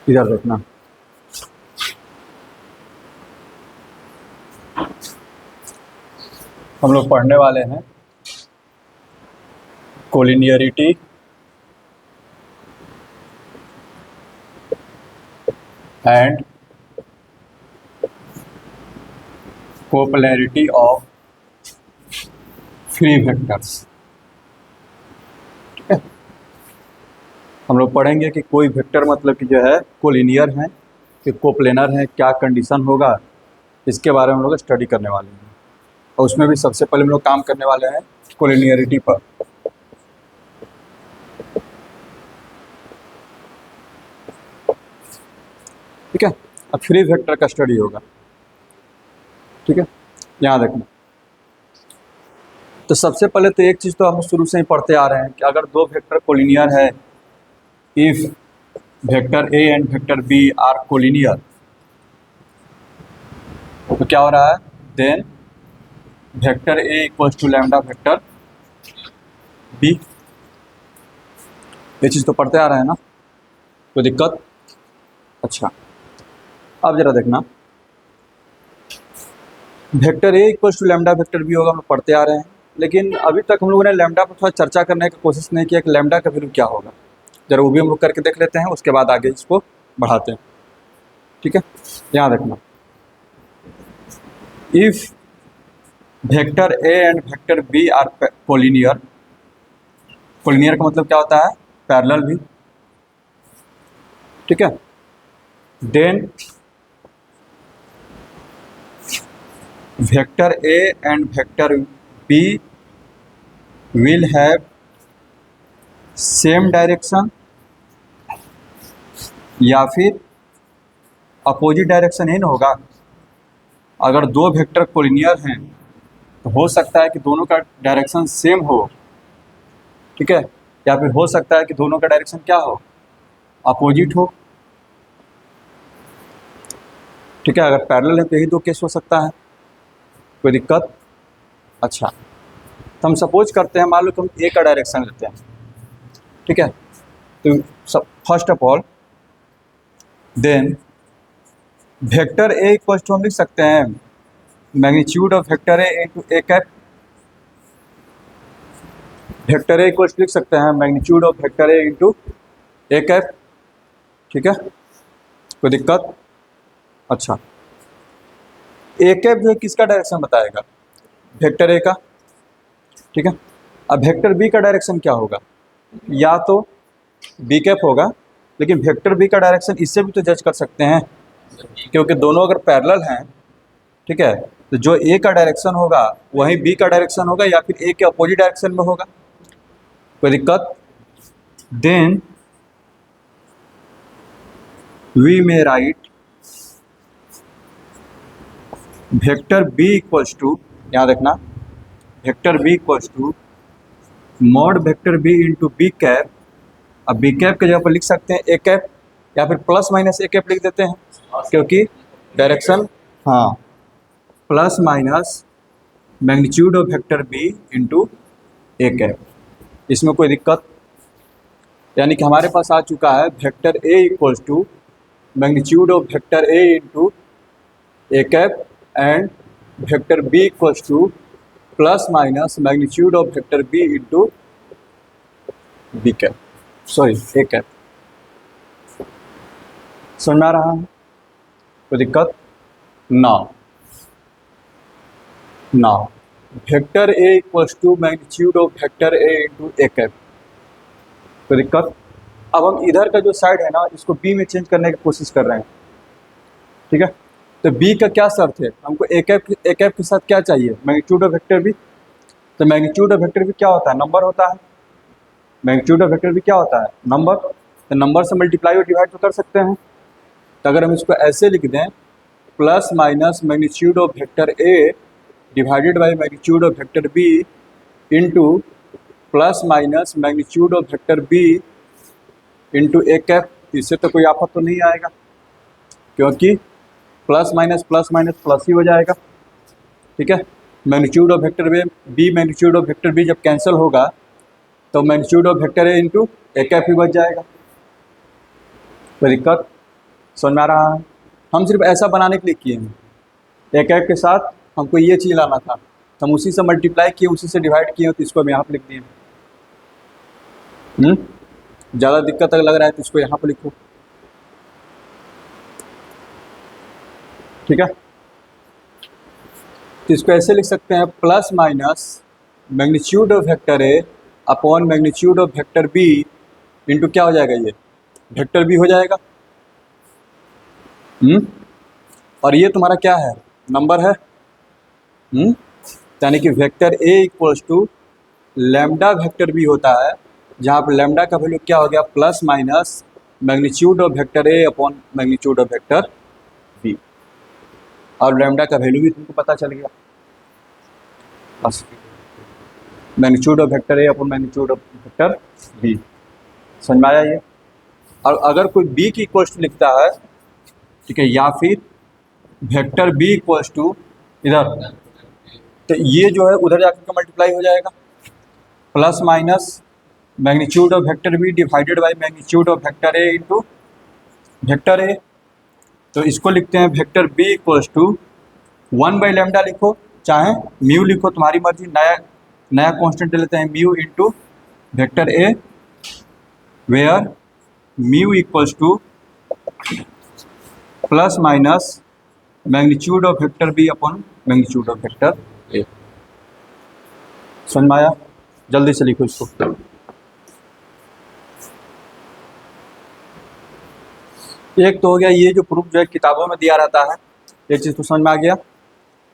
इधर देखना। हम लोग पढ़ने वाले हैं collinearity and coplanarity of free vectors. ठीक है, हम लोग पढ़ेंगे कि कोई वेक्टर मतलब कि जो है कोलिनियर है कि कोप्लेनर है, क्या कंडीशन होगा, इसके बारे में हम लोग स्टडी करने वाले हैं। और उसमें भी सबसे पहले हम लोग काम करने वाले हैं कोलिनियरिटी पर। ठीक है, अब फ्री वेक्टर का स्टडी होगा। ठीक है, यहाँ देखना। तो सबसे पहले तो एक चीज़ तो हम शुरू से ही पढ़ते आ रहे हैं कि अगर दो वेक्टर कोलिनियर है, if vector a and vector b are collinear, तो क्या हो रहा है, then vector A equals to lambda vector b. ये चीज़ तो पढ़ते आ रहे हैं ना, कोई दिक्कत? अच्छा, अब जरा देखना, vector A equals to lambda vector b होगा, हम लोग पढ़ते आ रहे हैं, लेकिन अभी तक हम लोगों ने लैम्डा पर थोड़ा चर्चा करने की कोशिश नहीं किया कि लैम्डा का वैल्यू क्या होगा। जरा वो भी हम लोग करके देख लेते हैं, उसके बाद आगे इसको बढ़ाते हैं। ठीक है, यहाँ देखना, if vector a and vector b are collinear, collinear का मतलब क्या होता है, पैरेलल भी। ठीक है, then vector a and vector b will have same direction या फिर अपोजिट डायरेक्शन ही ना होगा। अगर दो वेक्टर कोलिनियर हैं तो हो सकता है कि दोनों का डायरेक्शन सेम हो। ठीक है, या फिर हो सकता है कि दोनों का डायरेक्शन क्या हो, अपोजिट हो। ठीक है, अगर पैरेलल है तो यही दो केस हो सकता है, कोई दिक्कत? अच्छा, तो हम सपोज करते हैं, मान लो कि हम ए का डायरेक्शन लेते हैं। ठीक है, तो first of all then vector a equal to हम लिख सकते हैं magnitude of vector A into A cap. Vector a equal लिख सकते हैं magnitude of vector A into A cap. ठीक है, कोई दिक्कत? अच्छा, ए कैप जो है किसका डायरेक्शन बताएगा, वेक्टर ए का। ठीक है, अब वेक्टर बी का डायरेक्शन क्या होगा, या तो बी कैप होगा, लेकिन वेक्टर बी का डायरेक्शन इससे भी तो जज कर सकते हैं, क्योंकि दोनों अगर पैरेलल हैं, ठीक है, तो जो ए का डायरेक्शन होगा वही बी का डायरेक्शन होगा, या फिर ए के अपोजिट डायरेक्शन में होगा। कोई दिक्कत? Then we may write vector B equals to, यहाँ देखना, vector B equals to mod vector b into b cap. अब बी कैप के जगह पर लिख सकते हैं ए कैप, या फिर प्लस माइनस ए कैप लिख देते हैं, क्योंकि डायरेक्शन, हाँ, plus minus magnitude of vector b into A cap. इसमें कोई दिक्कत? यानी कि हमारे पास आ चुका है vector A equals to magnitude of vector A into A cap and vector B equals to plus minus magnitude of vector b into b cap, sorry a cap. समझ में आ रहा है? कोई दिक्कत? Now vector A equals to magnitude of vector A into A cap. कोई दिक्कत? अब हम इधर का जो साइड है ना, इसको बी में चेंज करने की कोशिश कर रहे हैं। ठीक है, तो बी का क्या शर्त है, हमको ए कैप के साथ क्या चाहिए, मैग्नीट्यूड ऑफ वेक्टर बी। तो मैग्नीट्यूड ऑफ वेक्टर बी क्या होता है, नंबर होता है। मैग्नीट्यूड ऑफ वेक्टर बी क्या होता है, नंबर। तो नंबर से मल्टीप्लाई और डिवाइड तो कर सकते हैं। तो अगर हम इसको ऐसे लिख दें, plus minus magnitude of vector a divided by magnitude of vector b into plus minus magnitude of vector b into A cap. इससे तो कोई आफत तो नहीं आएगा, क्योंकि प्लस माइनस प्लस ही हो जाएगा। ठीक है, magnitude of vector B magnitude of vector B जब कैंसिल होगा तो magnitude of vector A into A cap ही बच जाएगा। कोई दिक्कत? समझ में आ रहा है? हम सिर्फ ऐसा बनाने के लिए किए हैं, एक एक के साथ हमको ये चीज़ लाना था, तो हम उसी से मल्टीप्लाई किए, उसी से डिवाइड किए, तो इसको हम यहाँ पर लिख दिए। ज़्यादा दिक्कत अगर लग रहा है तो इसको यहाँ पर लिखो, ठीक है। तो इसको ऐसे लिख सकते हैं, plus minus magnitude of vector A upon magnitude of vector b into क्या हो जाएगा, ये वेक्टर बी हो जाएगा। और ये तुम्हारा क्या है, नंबर है। यानी कि vector A equals to lambda vector b होता है, जहाँ पर लैम्डा का वैल्यू क्या हो गया, plus minus magnitude of vector A upon magnitude of vector b. और लैम्डा का वैल्यू भी तुमको पता चल गया, बस magnitude of vector A upon magnitude of vector b. समझ में आया ये? और अगर कोई बी की इक्वल्स टू लिखता है, ठीक है, या फिर वेक्टर बी इक्वल्स टू इधर, तो ये जो है उधर जाकर के मल्टीप्लाई हो जाएगा, plus minus magnitude of vector b divided by magnitude of vector A into vector a. तो इसको लिखते हैं वेक्टर बी इक्वल्स टू 1/λ लिखो, चाहे म्यू लिखो, तुम्हारी मर्जी। नया कांस्टेंट ले लेते हैं, mu into vector a, where mu equals to plus minus magnitude of vector B upon magnitude of vector a. समझ में आया? जल्दी से लिखो इसको। एक तो हो गया ये जो प्रूफ जो है किताबों में दिया रहता है, ये चीज़ तो समझ में आ गया,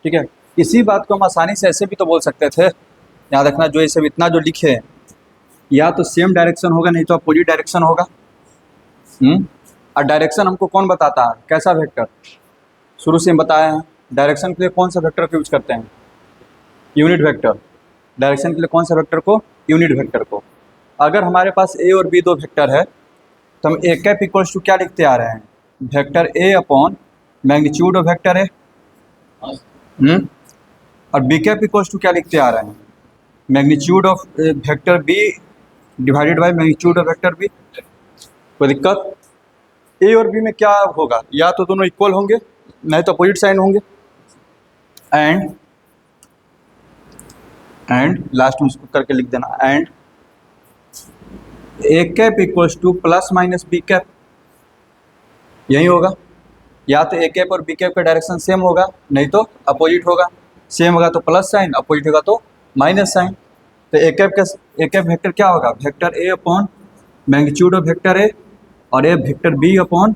ठीक है। इसी बात को हम आसानी से ऐसे भी तो बोल सकते थे, याद रखना, जो ये सब इतना जो लिखे हैं, या तो सेम डायरेक्शन होगा, नहीं तो अपोजिट डायरेक्शन होगा। और डायरेक्शन हमको कौन बताता है, कैसा वेक्टर, शुरू से हम बताए हैं। डायरेक्शन के लिए कौन सा वेक्टर को यूज करते हैं, यूनिट वेक्टर। डायरेक्शन के लिए कौन सा वेक्टर को, यूनिट वेक्टर को। अगर हमारे पास ए और बी दो वेक्टर है, तो हम ए कैप इक्वल्स टू क्या लिखते आ रहे हैं, vector A upon magnitude of vector ए। और बी कैप इक्वल्स टू क्या लिखते आ रहे हैं, magnitude of vector b divided by magnitude of vector b. कोई दिक्कत? ए और बी में क्या होगा, या तो दोनों इक्वल होंगे, नहीं तो अपोजिट साइन होंगे। एंड लास्ट में इसको करके लिख देना, and a cap equals to plus minus b cap, यही होगा। या तो ए कैप और बी कैप का डायरेक्शन सेम होगा, नहीं तो अपोजिट होगा। सेम होगा तो प्लस साइन, अपोजिट होगा तो माइनस साइन। तो ए कैप वेक्टर क्या होगा, vector A upon magnitude of vector ए, और A vector B upon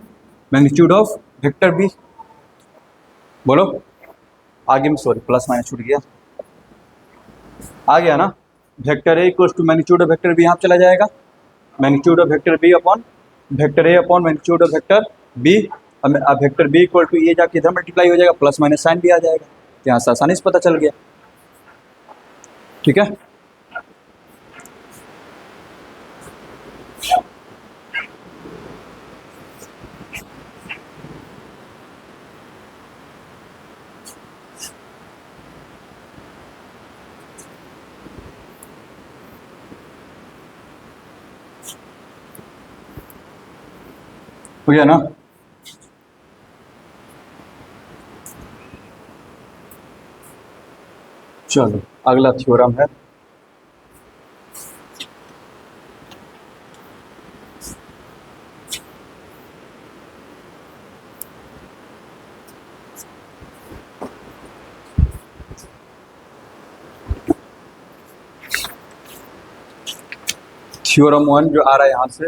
magnitude of vector B. बोलो आगे में, सॉरी प्लस माइनस छूट गया, आ गया ना। Vector A equals to magnitude of vector b, यहाँ चला जाएगा, magnitude of vector B upon vector A upon magnitude of vector b. अब वेक्टर बी इक्वल टू ये जाके इधर मल्टीप्लाई हो जाएगा, प्लस माइनस साइन भी आ जाएगा। तो यहाँ से आसानी से पता चल गया, ठीक है। हो गया ना। चलो अगला थ्योरम है, थ्योरम 1 जो आ रहा है यहाँ से,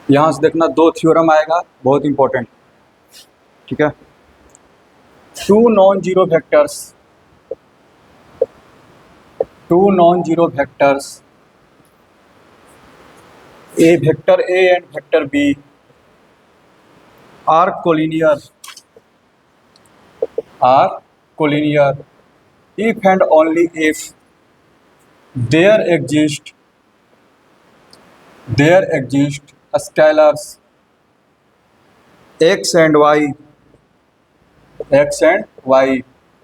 यहाँ से देखना दो थ्योरम आएगा, बहुत इंपॉर्टेंट, ठीक है। Two non zero vectors a vector a and vector b are collinear if and only if there exist scalars x and y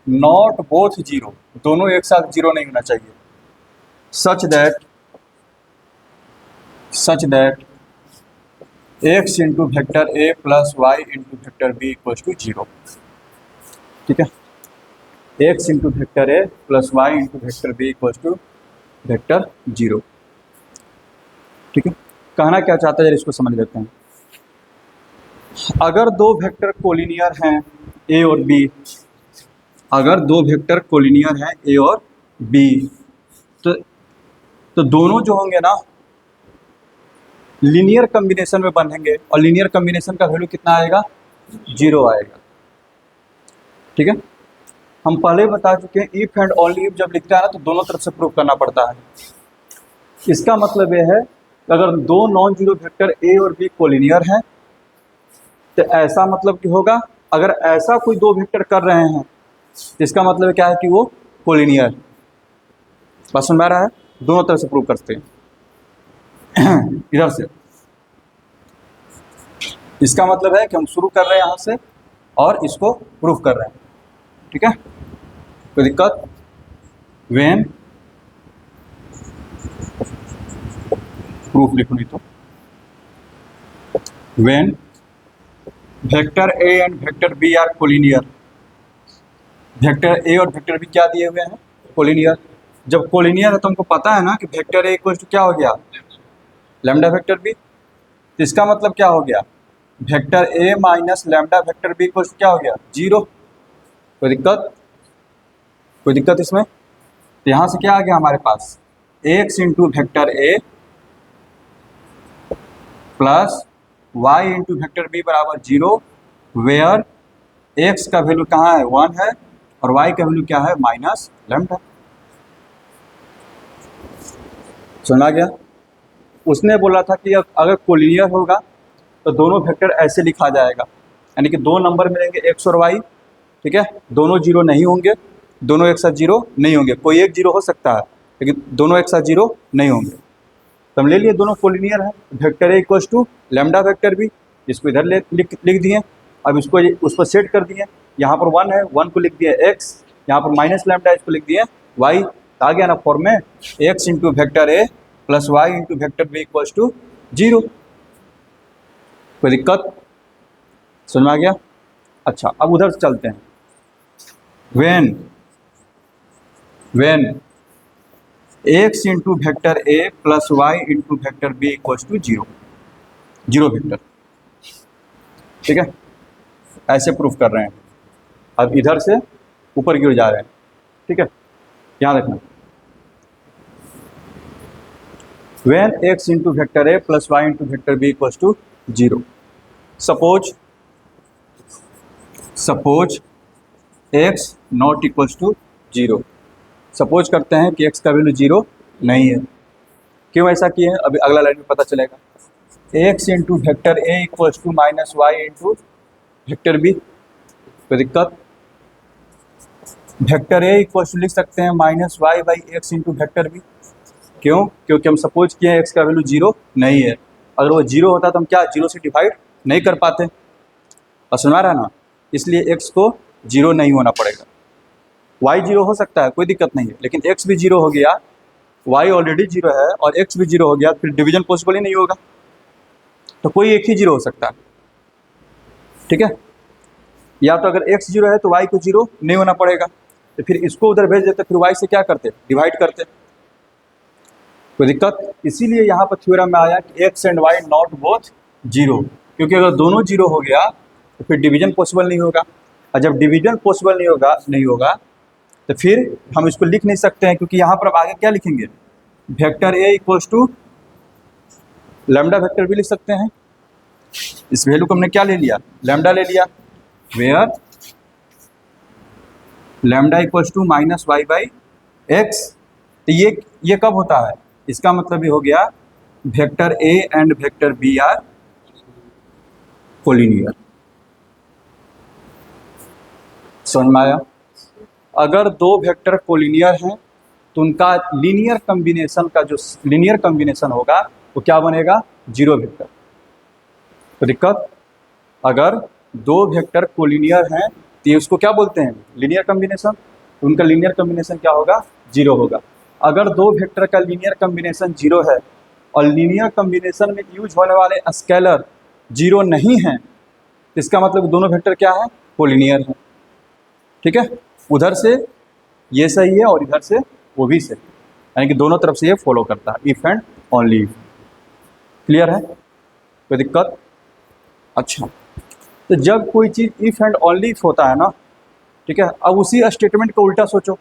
not both zero, दोनों एक साथ जीरो नहीं होना चाहिए, such that such that x into vector A plus Y into vector B equals to 0। ठीक है, x into vector A plus Y into vector B equals to vector 0। ठीक है, कहना क्या चाहता है जरा इसको समझ लेते हैं। अगर दो वेक्टर कोलिनियर हैं a और b, अगर दो वेक्टर कोलिनियर हैं a और b, तो दोनों जो होंगे ना लीनियर कॉम्बिनेशन में बनेंगे, और लीनियर कॉम्बिनेशन का वैल्यू कितना आएगा? 0 आएगा। ठीक है, हम पहले बता चुके हैं इफ एंड ओनली इफ जब लिखता है ना तो दोनों तरफ से प्रूव करना पड़ता है। इसका मतलब यह है कि अगर दो नॉन जीरो वेक्टर ए और बी कोलिनियर हैं तो ऐसा मतलब कि होगा, अगर ऐसा कोई दो वेक्टर कर रहे हैं तो इसका मतलब क्या है कि वो कोलिनियर। बस सुन में आ रहा है, दोनों तरफ से प्रूव करते हैं। इधर से इसका मतलब है कि हम शुरू कर रहे हैं यहाँ से और इसको प्रूफ कर रहे हैं। ठीक है, कोई दिक्कत? वेन प्रूफ लिखो नहीं तो when vector a and vector b are collinear. Vector ए और वेक्टर बी क्या दिए हुए हैं? कोलिनियर। जब कोलिनियर है तो हमको पता है ना कि वेक्टर ए इक्वल टू क्या हो गया? Lambda vector b. तो इसका मतलब क्या हो गया? Vector a minus lambda vector b equal to क्या हो गया? 0। कोई दिक्कत? कोई दिक्कत इसमें? तो यहाँ से क्या आ गया हमारे पास? एक्स इंटू वेक्टर ए plus Y into vector B बराबर 0, वेयर एक्स का वैल्यू कहाँ है? 1 है, और वाई का वैल्यू क्या है? Minus lambda. सुना गया? उसने बोला था कि अगर कोलिनियर होगा तो दोनों वेक्टर ऐसे लिखा जाएगा, यानी कि दो नंबर मिलेंगे एक्स और वाई। ठीक है, दोनों 0 नहीं होंगे, दोनों एक साथ 0 नहीं होंगे, कोई एक 0 हो सकता है लेकिन दोनों एक साथ 0 नहीं होंगे। तो हम ले लिए दोनों कोलिनियर है। Vector A equals to lambda vector b, इसको इधर लिख दिए। अब इसको उस पर सेट कर दिए। यहाँ पर 1 है, 1 को लिख दिए एक्स, यहाँ पर माइनस लैम्डा, इसको लिख दिए वाई। आ गया ना फॉर्म में, x into vector A plus Y into vector B equals to 0। कोई दिक्कत? समझ में आ गया? अच्छा, अब उधर से चलते हैं। When x into vector A plus Y into vector B equals to 0, 0 vector. ठीक है, ऐसे प्रूफ कर रहे हैं। अब इधर से ऊपर की ओर जा रहे हैं। ठीक है, यहाँ रखना। When x into vector A plus Y into vector B equals to 0, suppose x not equals to 0। Suppose करते हैं कि x का वैल्यू 0 नहीं है। क्यों ऐसा किए हैं अभी अगला लाइन में पता चलेगा। x into vector A equals to minus y into vector b. कोई दिक्कत? वेक्टर ए इक्वल्स टू लिख सकते हैं minus y by x into vector b. क्यों? क्योंकि हम सपोज किए हैं x का वैल्यू 0 नहीं है। अगर वो 0 होता तो हम क्या 0 से डिवाइड नहीं कर पाते। और सुना रहा ना, इसलिए x को 0 नहीं होना पड़ेगा। y 0 हो सकता है, कोई दिक्कत नहीं है, लेकिन x भी 0 हो गया, y ऑलरेडी 0 है और x भी 0 हो गया, फिर डिवीजन पॉसिबल ही नहीं होगा। तो कोई एक ही 0 हो सकता है। ठीक है, या तो अगर x 0 है तो y को 0 नहीं होना पड़ेगा, तो फिर इसको उधर भेज देते, फिर y से क्या करते? डिवाइड करते। कोई दिक्कत? इसीलिए यहाँ पर थ्योरम में आया कि x and y not both 0, क्योंकि अगर दोनों 0 हो गया तो फिर डिवीजन पॉसिबल नहीं होगा, और जब डिवीजन पॉसिबल नहीं होगा तो फिर हम इसको लिख नहीं सकते हैं, क्योंकि यहाँ पर अब आगे क्या लिखेंगे? Vector A equals to lambda vector भी लिख सकते हैं। इस वैल्यू को हमने क्या ले लिया? लैम्डा ले लिया। Where lambda equals to minus y by x. तो ये कब होता है? इसका मतलब ये हो गया vector a and vector b are collinear. समझ में आया? अगर दो वेक्टर कोलिनियर हैं तो उनका लीनियर कॉम्बिनेशन होगा वो क्या बनेगा? 0 वेक्टर। तो दिक्कत? अगर दो वेक्टर कोलिनियर हैं तो उसको क्या बोलते हैं? Linear combination. उनका लीनियर कॉम्बिनेशन क्या होगा? 0 होगा। अगर दो वेक्टर का लीनियर कॉम्बिनेशन 0 है और लीनियर कम्बिनेशन में यूज होने वाले स्केलर जीरो नहीं हैं, तो इसका मतलब दोनों वेक्टर क्या है, कोलिनियर है। ठीक है, उधर से ये सही है और इधर से वो भी सही, यानी कि दोनों तरफ से ये फॉलो करता है, if and only if. Clear है, कोई दिक्कत? अच्छा, तो जब कोई चीज़ इफ एंड ओनली इफ होता है ना, ठीक है, अब उसी स्टेटमेंट को उल्टा सोचो।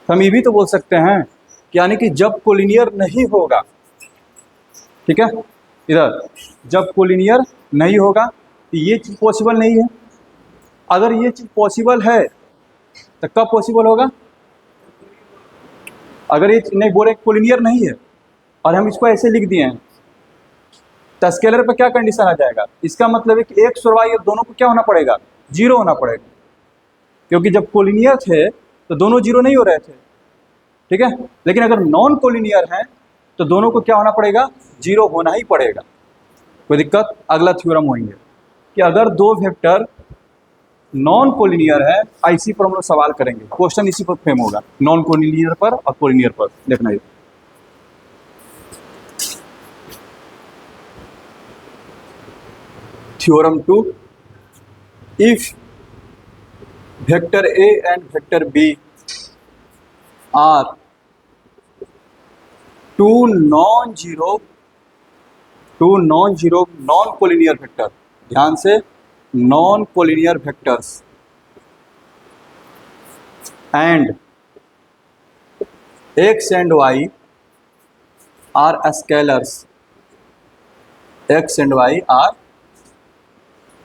हम ये भी तो बोल सकते हैं कि यानी कि जब कोलिनियर नहीं होगा, ठीक है, इधर जब कोलिनियर नहीं होगा तो ये चीज़ पॉसिबल नहीं है। अगर ये चीज़ पॉसिबल है तो कब पॉसिबल होगा? अगर ये नहीं बोले कोलिनियर नहीं है और हम इसको ऐसे लिख दिए हैं, तो स्केलर पर क्या कंडीशन आ जाएगा? इसका मतलब है कि एक्स और वाई दोनों को क्या होना पड़ेगा, जीरो होना पड़ेगा, क्योंकि जब कोलिनियर थे तो दोनों जीरो नहीं हो रहे थे। ठीक है, लेकिन अगर नॉन कोलिनियर है तो दोनों को क्या होना पड़ेगा, जीरो होना ही पड़ेगा। कोई दिक्कत? अगला थ्योरम होंगे कि अगर दो वेक्टर नॉन कोलिनियर है, इसी पर हम लोग सवाल करेंगे, क्वेश्चन इसी पर फ्रेम होगा, नॉन कोलिनियर पर और कोलिनियर पर। देखना ये theorem 2, if vector a and vector b are two non zero non collinear vector, ध्यान से, non collinear vectors, and x and y are scalars, x and y are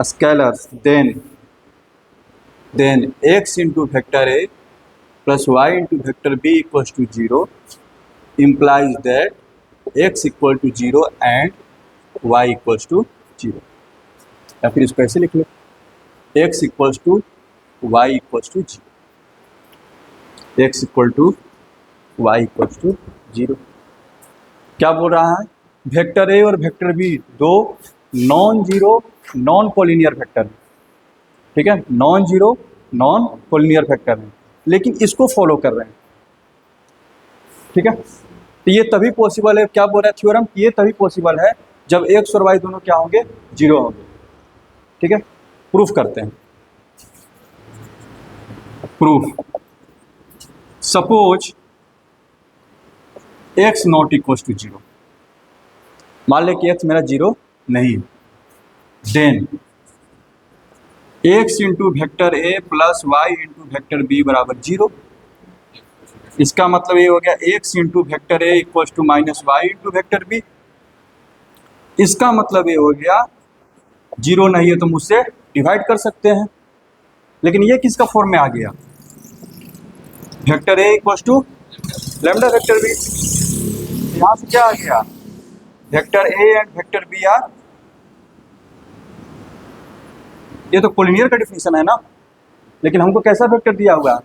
scalars, then x into vector a plus y into vector b equals to 0 implies that x equal to 0 and y equals to 0। या फिर इसको ऐसे लिख लो, x equals to y equals to 0, x equal to y equals to 0। क्या बोल रहा है? Vector ए और वेक्टर बी दो non zero non collinear vector है, ठीक है, non zero non collinear vector है, लेकिन इसको फॉलो कर रहे हैं। ठीक है, तो ये तभी पॉसिबल है, क्या बोल रहा है थ्योरम, ये तभी पॉसिबल है जब एक्स और वाई दोनों क्या होंगे, जीरो होंगे। ठीक है, प्रूफ करते हैं। Proof, suppose x not equal to zero, मान ले कि एक्स मेरा जीरो नहीं, देन एक्स इंटू वेक्टर ए plus Y into vector B बराबर जीरो। इसका मतलब ये हो गया x into vector a equal to minus y into vector b. इसका मतलब ये हो गया जीरो नहीं है तो मुझसे डिवाइड कर सकते हैं, लेकिन ये किसका फॉर्म में आ गया, vector a equal to lambda vector b. यहाँ से क्या आ गया, vector a and vector b are, ये तो कोलिनियर का डिफिनीशन है ना, लेकिन हमको कैसा वेक्टर दिया हुआ,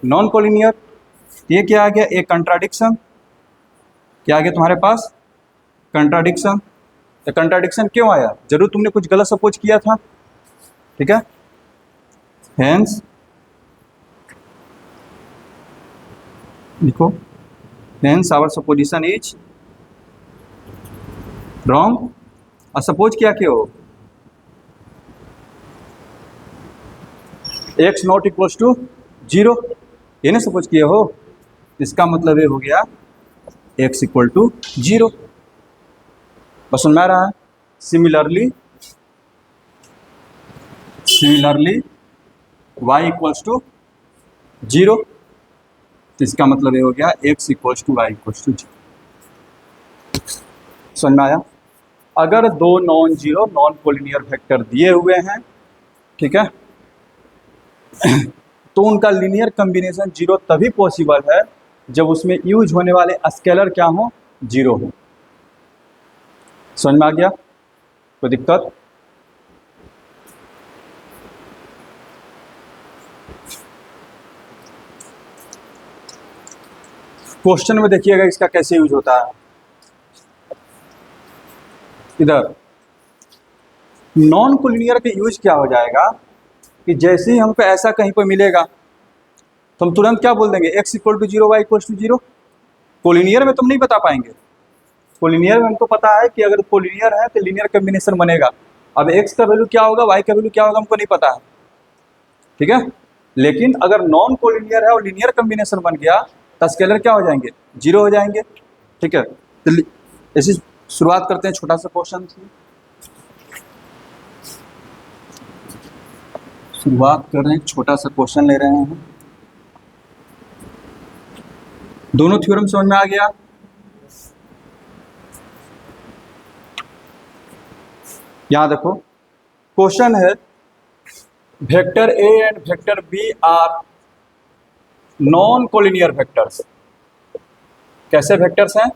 नॉन कोलिनियर। ये क्या आ गया, एक कंट्राडिक्शन, क्या आ गया तुम्हारे पास, कंट्राडिक्शन। तो कंट्राडिक्शन क्यों आया, जरूर तुमने कुछ गलत सपोज किया था। ठीक है, हेंस लिखो, hence our supposition is wrong. और सपोज क्या क्यों, x not equal to zero, ये नहीं सपोज किए हो, इसका मतलब ये हो गया एक्स इक्वल टू जीरो। बस समझ में आ रहा है। Similarly y equals to zero, तो इसका मतलब ये हो गया x equals to y equals to zero. समझ में आया। अगर दो non zero non collinear vector दिए हुए हैं, ठीक है, तो उनका लीनियर कॉम्बिनेशन जीरो तभी पॉसिबल है जब उसमें यूज होने वाले स्केलर क्या हो, जीरो हो। समझ में आ गया, कोई दिक्कत? क्वेश्चन में देखिएगा इसका कैसे यूज होता है। इधर नॉन कोलिनियर का यूज क्या हो जाएगा कि जैसे ही हमको ऐसा कहीं पर मिलेगा तो हम तुरंत क्या बोल देंगे, x equal to zero y equal to zero. Collinear में तुम नहीं बता पाएंगे, कोलिनियर में हमको पता है कि अगर कोलिनियर है तो लीनियर कम्बिनेशन बनेगा। अब x का वैल्यू क्या होगा, y का वैल्यू क्या होगा हमको नहीं पता है, ठीक है। लेकिन अगर नॉन कोलिनियर है और लीनियर कम्बिनेशन बन गया तो स्केलर क्या हो जाएंगे, 0 हो जाएंगे, ठीक है। तो ऐसी शुरुआत करते हैं छोटा सा क्वेश्चन से। शुरुआत कर रहे हैं, छोटा सा क्वेश्चन ले रहे हैं। दोनों थ्योरम समझ में आ गया। यहां देखो क्वेश्चन है, vector a and vector b are non collinear vectors. कैसे वेक्टर्स हैं,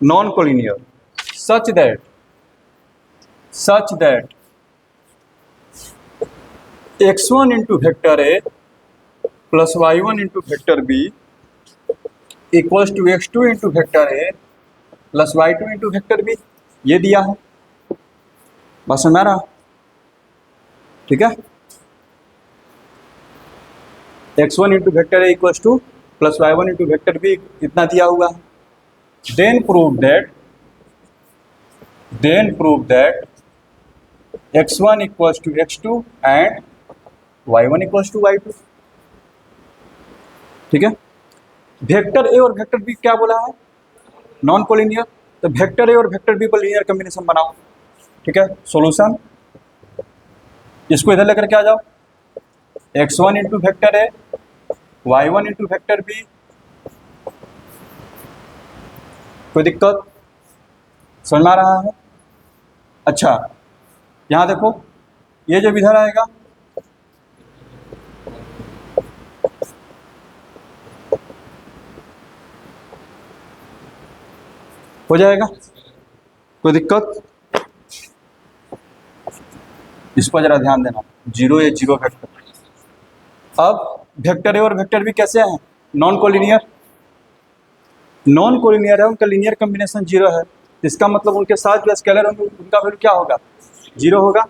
non collinear, such that x1 into vector A plus y1 into vector B equals to x2 into vector A plus y2 into vector b. ये दिया है, बस समझ रहा, ठीक है। x1 into vector A equals to plus y1 into vector b इतना दिया हुआ है। Then prove that x1 equals to x2 and y1 equals to y2, ठीक है। वेक्टर ए और वेक्टर बी क्या बोला है, नॉन कोलिनियर, तो वेक्टर ए और वेक्टर बी पर लीनियर कॉम्बिनेशन बनाओ, ठीक है। सॉल्यूशन, इसको इधर लेकर के आ जाओ, x1 into vector a y1 into vector b, कोई दिक्कत, समझ में आ रहा है। अच्छा यहां देखो, ये जब इधर आएगा हो जाएगा, कोई दिक्कत, इस पर जरा ध्यान देना, 0 ये 0 वेक्टर। अब वेक्टर ए और वेक्टर बी कैसे हैं, नॉन कोलिनियर है, उनका लीनियर कॉम्बिनेशन 0 है, इसका मतलब उनके साथ जो स्केलर होंगे उनका वैल्यू क्या होगा, 0 होगा,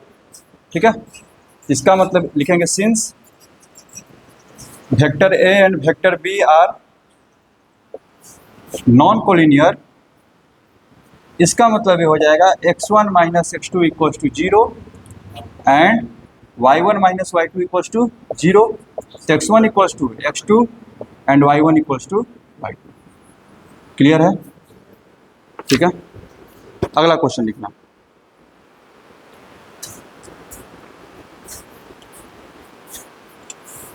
ठीक है। इसका मतलब लिखेंगे since vector a and vector b are non collinear, इसका मतलब ये हो जाएगा x1 minus x2 equals to 0 and y1 minus y2 equals to 0, x1 equals to x2 and y1 equals to y2। Clear है, ठीक है। अगला क्वेश्चन लिखना,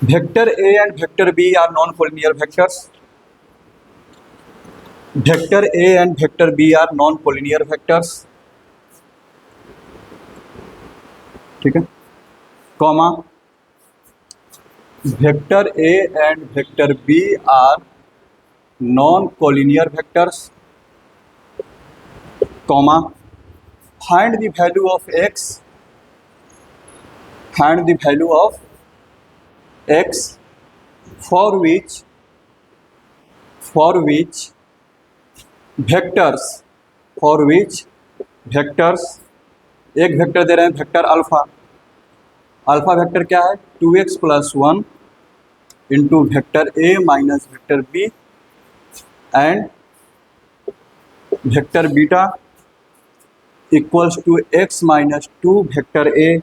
vector a and vector b are non collinear vectors, vector a and vector b are non collinear vectors, ठीक है, comma vector a and vector b are non collinear vectors, comma find the value of x for which vectors एक vector दे रहे हैं, vector alpha vector क्या है, 2x plus 1 into vector a minus vector B and vector beta equals to x minus 2 vector A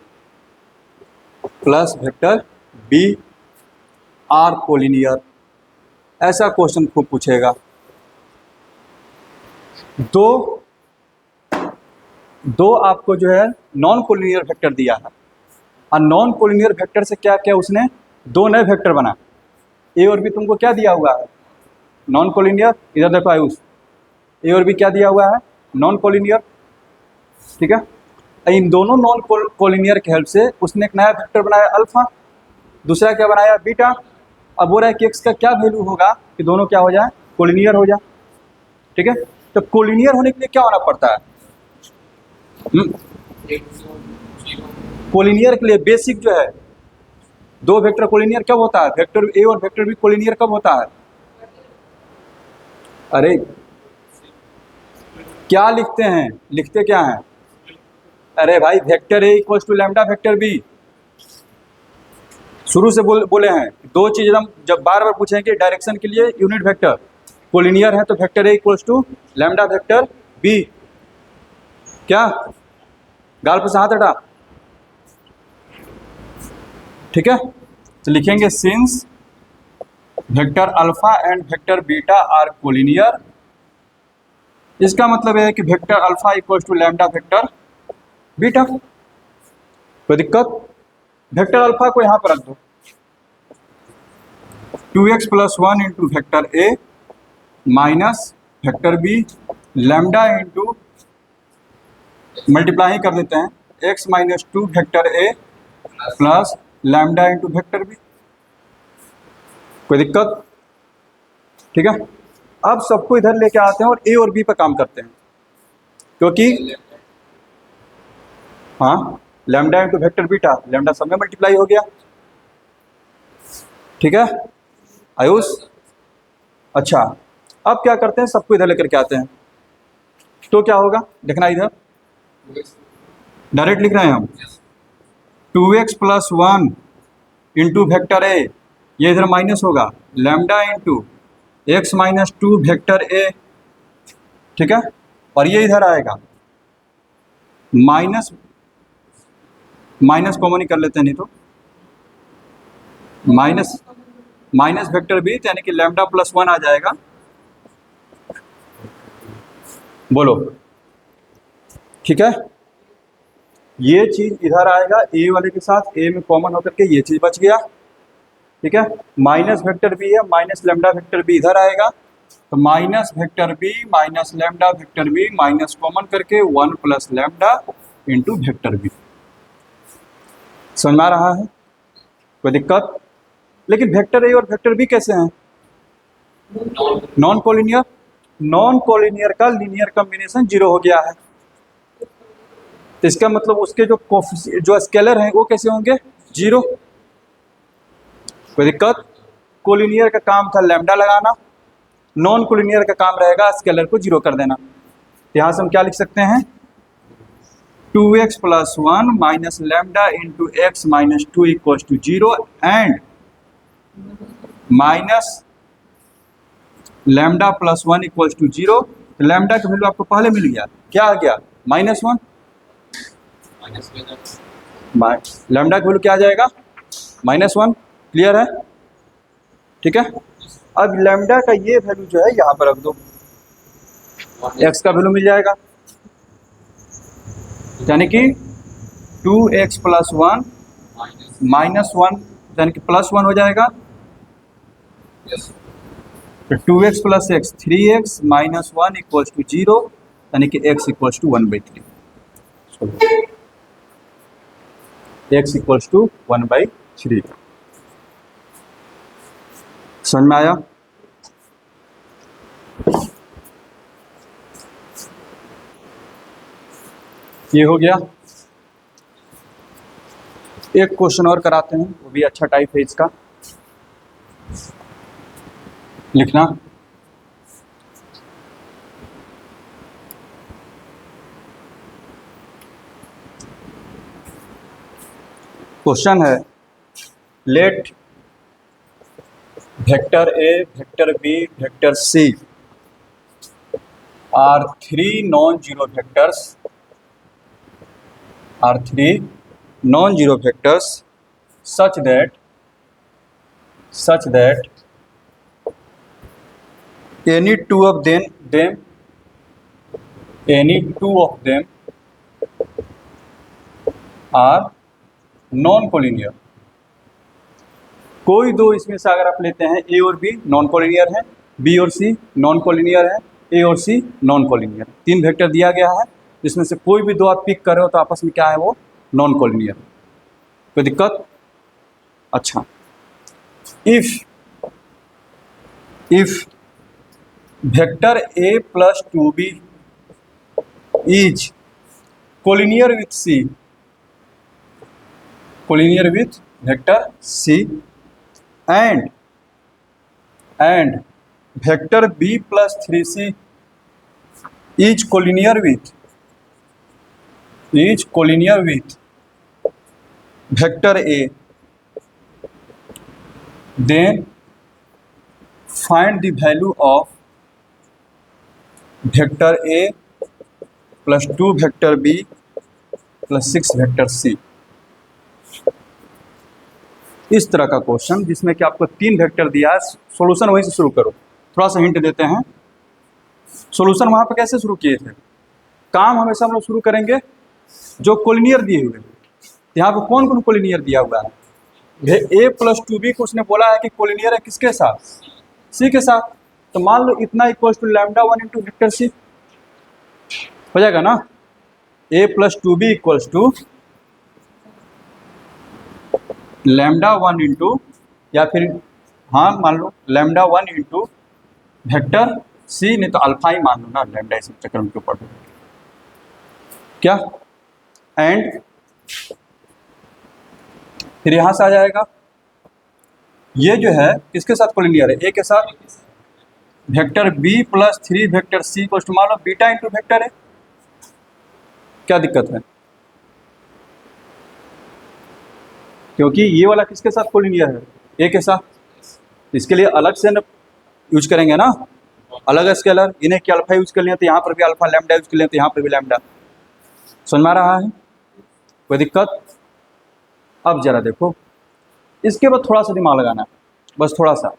plus vector b are collinear. ऐसा question खूब पूछेगा। दो आपको जो है नॉन कोलिनियर वेक्टर दिया है, और नॉन कोलिनियर वेक्टर से क्या क्या उसने दो नए वेक्टर बना, ए और बी तुमको क्या दिया हुआ है, नॉन कोलिनियर, इधर देखो आयुष, ए और बी क्या दिया हुआ है, नॉन कोलिनियर, ठीक है। इन दोनों नॉन कोलिनियर के हेल्प से उसने एक नया वेक्टर बनाया अल्फा, दूसरा क्या बनाया बीटा। अब बोल रहा है कि एक्स का क्या वैल्यू होगा कि दोनों क्या हो जाए, कोलिनियर हो जाए, ठीक है। तो कोलिनियर होने के लिए क्या होना पड़ता है, कोलिनियर के लिए बेसिक जो है, दो वेक्टर कोलिनियर कब होता है, वेक्टर ए और वेक्टर बी कोलिनियर कब होता है, अरे क्या लिखते हैं, लिखते क्या हैं, अरे भाई vector A equals to lambda vector b, शुरू से बोले हैं। दो चीज एकदम जब बार बार पूछेंगे डायरेक्शन के लिए यूनिट वेक्टर कोलिनियर है तो vector A equals to lambda vector b, क्या गाल पर से हाथ हटा, ठीक है। तो लिखेंगे since vector alpha and vector beta are collinear, इसका मतलब है कि vector alpha equal to lambda vector beta. कोई दिक्कत? वेक्टर अल्फा को यहां पर रख दो, 2x plus 1 into vector a minus vector b lambda into multiply कर देते हैं, x माइनस 2 वेक्टर ए plus lambda into vector b. कोई दिक्कत? ठीक है। अब सबको इधर लेके आते हैं और ए और बी पर काम करते हैं, क्योंकि हाँ lambda into vector beta, lambda सब में मल्टीप्लाई हो गया, ठीक है आयुष। अच्छा अब क्या करते हैं, सबको इधर लेकर के आते हैं, तो क्या होगा देखना, इधर डायरेक्ट लिख रहे हैं हम, 2x प्लस 1 इंटू वेक्टर ए, ये इधर माइनस होगा, lambda into x minus 2 vector ए, ठीक है। और ये इधर आएगा माइनस, माइनस कॉमन ही कर लेते हैं, नहीं तो माइनस माइनस वेक्टर बी, यानी कि लैम्डा प्लस 1 आ जाएगा। बोलो ठीक है। ये चीज इधर आएगा ए वाले के साथ, ए में कॉमन होकर के ये चीज बच गया, ठीक है। माइनस वेक्टर बी है, माइनस लैम्डा वेक्टर बी इधर आएगा, तो minus vector b minus lambda vector b minus common करके 1 plus lambda into vector b. समझ में आ रहा है? कोई दिक्कत? लेकिन वेक्टर ए और वेक्टर बी कैसे हैं? Non collinear. नॉन कोलिनियर का लीनियर कॉम्बिनेशन 0 हो गया है, तो इसका मतलब उसके जो स्केलर हैं वो कैसे होंगे? 0। कोई दिक्कत? कोलिनियर का काम था लैम्डा लगाना, नॉन कोलिनियर का काम रहेगा स्केलर को 0 कर देना। यहां से हम क्या लिख सकते हैं, 2x plus 1 minus lambda into x minus 2 equal to 0 and minus lambda plus 1 equal to 0। Lambda का वैल्यू आपको पहले मिल गया, क्या आ गया? -1। लैम्डा का वैल्यू क्या आ जाएगा? -1। क्लियर है? ठीक है। अब लैम्डा का ये वैल्यू जो है यहाँ पर रख दो, एक्स का वैल्यू मिल जाएगा, यानी कि 2x प्लस 1 -1 यानी कि +1 हो जाएगा, तो 2x plus x 3x minus 1 equal to 0, यानी कि x equal to 1/3, x equal to 1/3। समझ में आया? ये हो गया। एक क्वेश्चन और कराते हैं, वो भी अच्छा टाइप है इसका, लिखना। क्वेश्चन है, let vector A, vector b, vector c are 3 non-zero vectors, are 3 non-zero vectors such that any two of them are non-collinear। कोई दो इसमें से अगर आप लेते हैं, ए और बी नॉन कोलिनियर है, बी और सी नॉन कोलिनियर है, ए और सी नॉन कोलिनियर। 3 वेक्टर दिया गया है, जिसमें से कोई भी दो आप पिक कर रहे हो तो आपस में क्या है, वो नॉन कोलिनियर। कोई दिक्कत? अच्छा, if vector A plus 2b is collinear with c, collinear with vector c and vector b plus 3c is collinear with vector a, then find the value of vector a plus 2 vector b plus 6 vector c. इस तरह का question जिसमें कि आपको 3 vector दिया है, solution वहीं से शुरू करो। थोड़ा सा हिंट देते हैं, सॉल्यूशन वहाँ पे कैसे शुरू किए थे। काम हमेशा हम लोग शुरू करेंगे जो कोलिनियर दिए हुए हैं। यहाँ पे कौन कौन कोलिनियर दिया हुआ है, ए प्लस 2b को उसने बोला है कि कोलिनियर है किसके साथ, सी के साथ। तो मान लो इतना equals to lambda 1 into vector C हो जाएगा ना। A plus 2b equals to lambda 1 into, या फिर हाँ मान लो लैम्डा 1 इंटू वेक्टर सी, नहीं तो अल्फा ही मान लो ना, लैम्डा इस चक्कर में क्यों पढ़ो क्या। एंड फिर यहाँ से आ जाएगा, ये जो है किसके साथ कोलिनियर है, ए के साथ। Vector b plus 3 vector c को मान लो बीटा इंटू वेक्टर है, क्या दिक्कत है, क्योंकि ये वाला किसके साथ कोलिनियर है, ए के साथ। इसके लिए अलग से न यूज करेंगे ना, अलग स्केलर, इन्हें क्या अल्फा यूज कर लिया तो यहाँ पर भी अल्फा, लैम्डा यूज कर लिया तो यहाँ पर भी लैम्डा। समझ में आ रहा है, कोई दिक्कत। अब जरा देखो, इसके बाद थोड़ा सा दिमाग लगाना है, बस थोड़ा सा,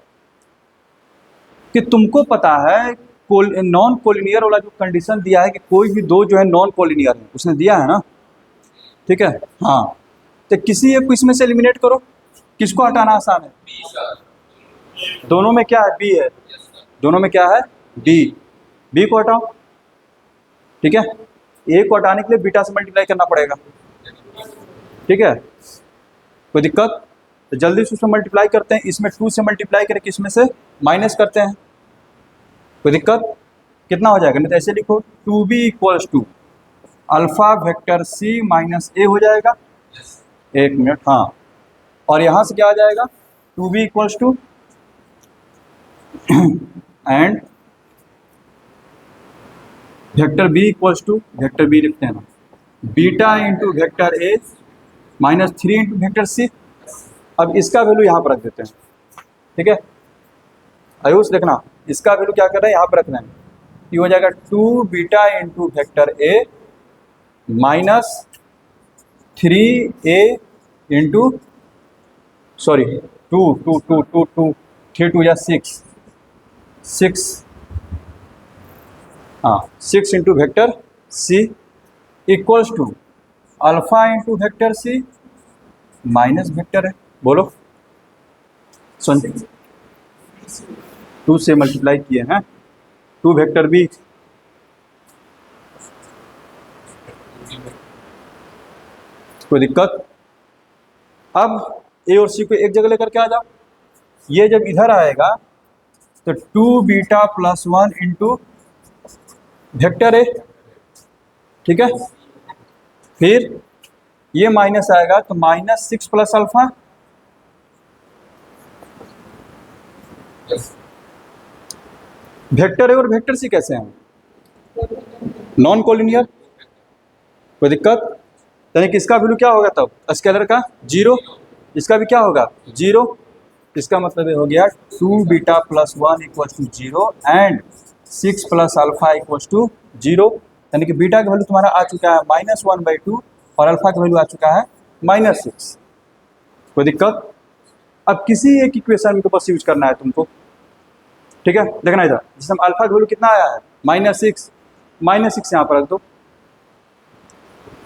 कि तुमको पता है नॉन कोलिनियर वाला जो कंडीशन दिया है कि कोई भी दो जो है नॉन कोलिनियर है, उसने दिया है ना, ठीक है। हाँ, तो किसी एक को इसमें से एलिमिनेट करो, किसको हटाना आसान है, दोनों में क्या है, बी है, दोनों में क्या है, डी, बी को हटाओ, ठीक है। ए को हटाने के लिए बीटा से मल्टीप्लाई करना पड़ेगा, ठीक है, कोई दिक्कत। तो जल्दी से उसमें मल्टीप्लाई करते हैं, इसमें 2 से मल्टीप्लाई करके इसमें से माइनस करते हैं, कोई दिक्कत। कितना हो जाएगा, नहीं तो ऐसे लिखो 2b equals to alpha vector C minus A हो जाएगा। एक मिनट, हाँ, और यहाँ से क्या आ जाएगा, 2b equals to and vector B equals to, vector b लिखते हैं ना, beta into vector a minus 3 into vector c. अब इसका वैल्यू यहाँ पर रख देते हैं, ठीक है। आयुष देखना, इसका वैल्यू क्या कर रहे हैं, यहाँ पर रखना है, ये हो जाएगा 2 beta into vector a minus 3a into, sorry 2 2 2 2 2 3 2 या 6 हाँ 6 into vector C equals to alpha into vector C minus vector है, बोलो सुन, 2 से मल्टीप्लाई किए हैं, 2 वेक्टर बी, कोई दिक्कत। अब ए और सी को एक जगह लेकर के आ जाओ, ये जब इधर आएगा तो 2 बीटा प्लस 1 इंटू वेक्टर ए, ठीक है। फिर ये माइनस आएगा तो minus 6 plus alpha, vector A और वेक्टर सी कैसे हैं, नॉन कोलिनियर, कोई दिक्कत। यानी कि इसका वैल्यू क्या होगा तब, स्केलर का 0, इसका भी क्या होगा 0, इसका मतलब ये हो गया 2 beta plus 1 equals to 0 and 6 plus alpha equals to 0। यानी कि बीटा का वैल्यू तुम्हारा आ चुका है -1/2 और अल्फा का वैल्यू आ चुका है -6, कोई दिक्कत। अब किसी एक इक्वेशन को बस यूज करना है तुमको, ठीक है। देखना इधर, जिसमें अल्फा का वैल्यू कितना आया है -6 यहाँ पर रख दो,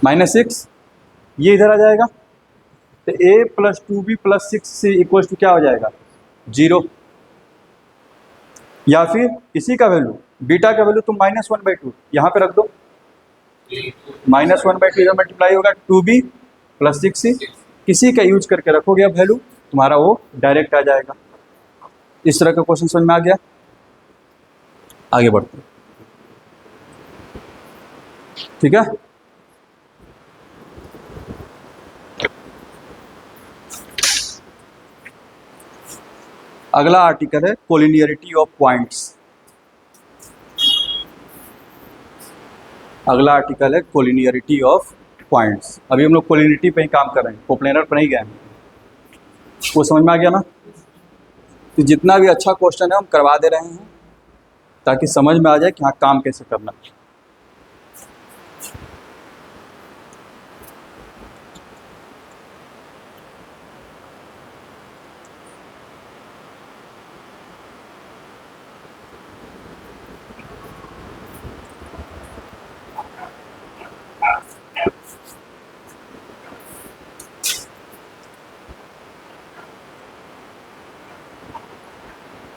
-6 ये इधर आ जाएगा, तो a plus 2b plus 6c equals to क्या हो जाएगा 0, या फिर इसी का वैल्यू बीटा का वैल्यू तुम -1/2 यहाँ पे रख दो, -1/2 इधर मल्टीप्लाई होगा 2b प्लस 6c, किसी का यूज करके रखोगे अब वैल्यू तुम्हारा वो डायरेक्ट आ जाएगा। इस तरह का क्वेश्चन समझ में आ गया, आगे बढ़ते, ठीक है। अगला आर्टिकल है कोलिनियरिटी ऑफ पॉइंट्स। अगला आर्टिकल है कोलिनियरिटी ऑफ पॉइंट्स। अभी हम लोग कोलिनियरिटी पे ही काम कर रहे हैं, कोप्लेनर पर नहीं गए हैं, वो समझ में आ गया ना। तो जितना भी अच्छा क्वेश्चन है हम करवा दे रहे हैं ताकि समझ में आ जाए कि हाँ काम कैसे करना है।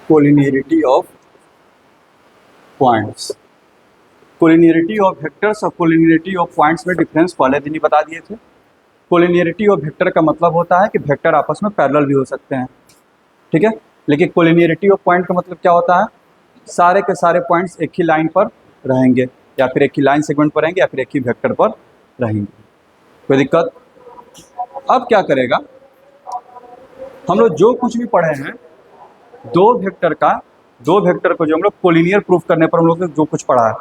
Collinearity of points. Collinearity of vectors और कोलिनियरिटी ऑफ पॉइंट्स में डिफरेंस पहले दिन ही बता दिए थे। कोलिनियरिटी ऑफ वेक्टर का मतलब होता है कि वेक्टर आपस में पैरेलल भी हो सकते हैं, ठीक है। लेकिन कोलिनियरिटी ऑफ पॉइंट का मतलब क्या होता है, सारे के सारे पॉइंट्स एक ही लाइन पर रहेंगे, या फिर एक ही लाइन सेगमेंट पर रहेंगे, या फिर एक ही वेक्टर पर रहेंगे। कोई दिक्कत? अब क्या करेगा, हम लोग जो कुछ भी पढ़े हैं दो वेक्टर को जो हम लोग कोलिनियर प्रूफ करने पर हम लोग ने जो कुछ पढ़ा है,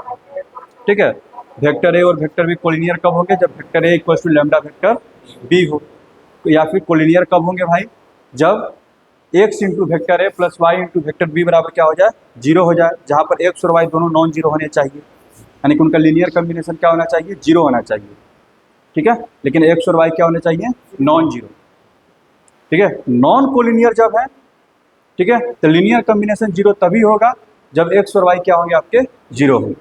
ठीक है। वेक्टर ए और वेक्टर बी कोलिनियर कब होंगे, जब vector a equal to lambda vector b हो। या फिर कोलिनियर कब होंगे भाई, जब एक्स इंटू वेक्टर ए plus Y into vector B बराबर क्या हो जाए, जीरो हो जाए, जहाँ पर एक्स और वाई दोनों नॉन जीरो होने चाहिए, यानी कि उनका लीनियर कॉम्बिनेशन क्या होना चाहिए, जीरो होना चाहिए, ठीक है। लेकिन एक्स और वाई क्या होने चाहिए, नॉन जीरो, ठीक है। नॉन कोलिनियर जब है, ठीक है, तो लीनियर कॉम्बिनेशन जीरो तभी होगा जब एक्स और वाई क्या होंगे, आपके जीरो होंगे,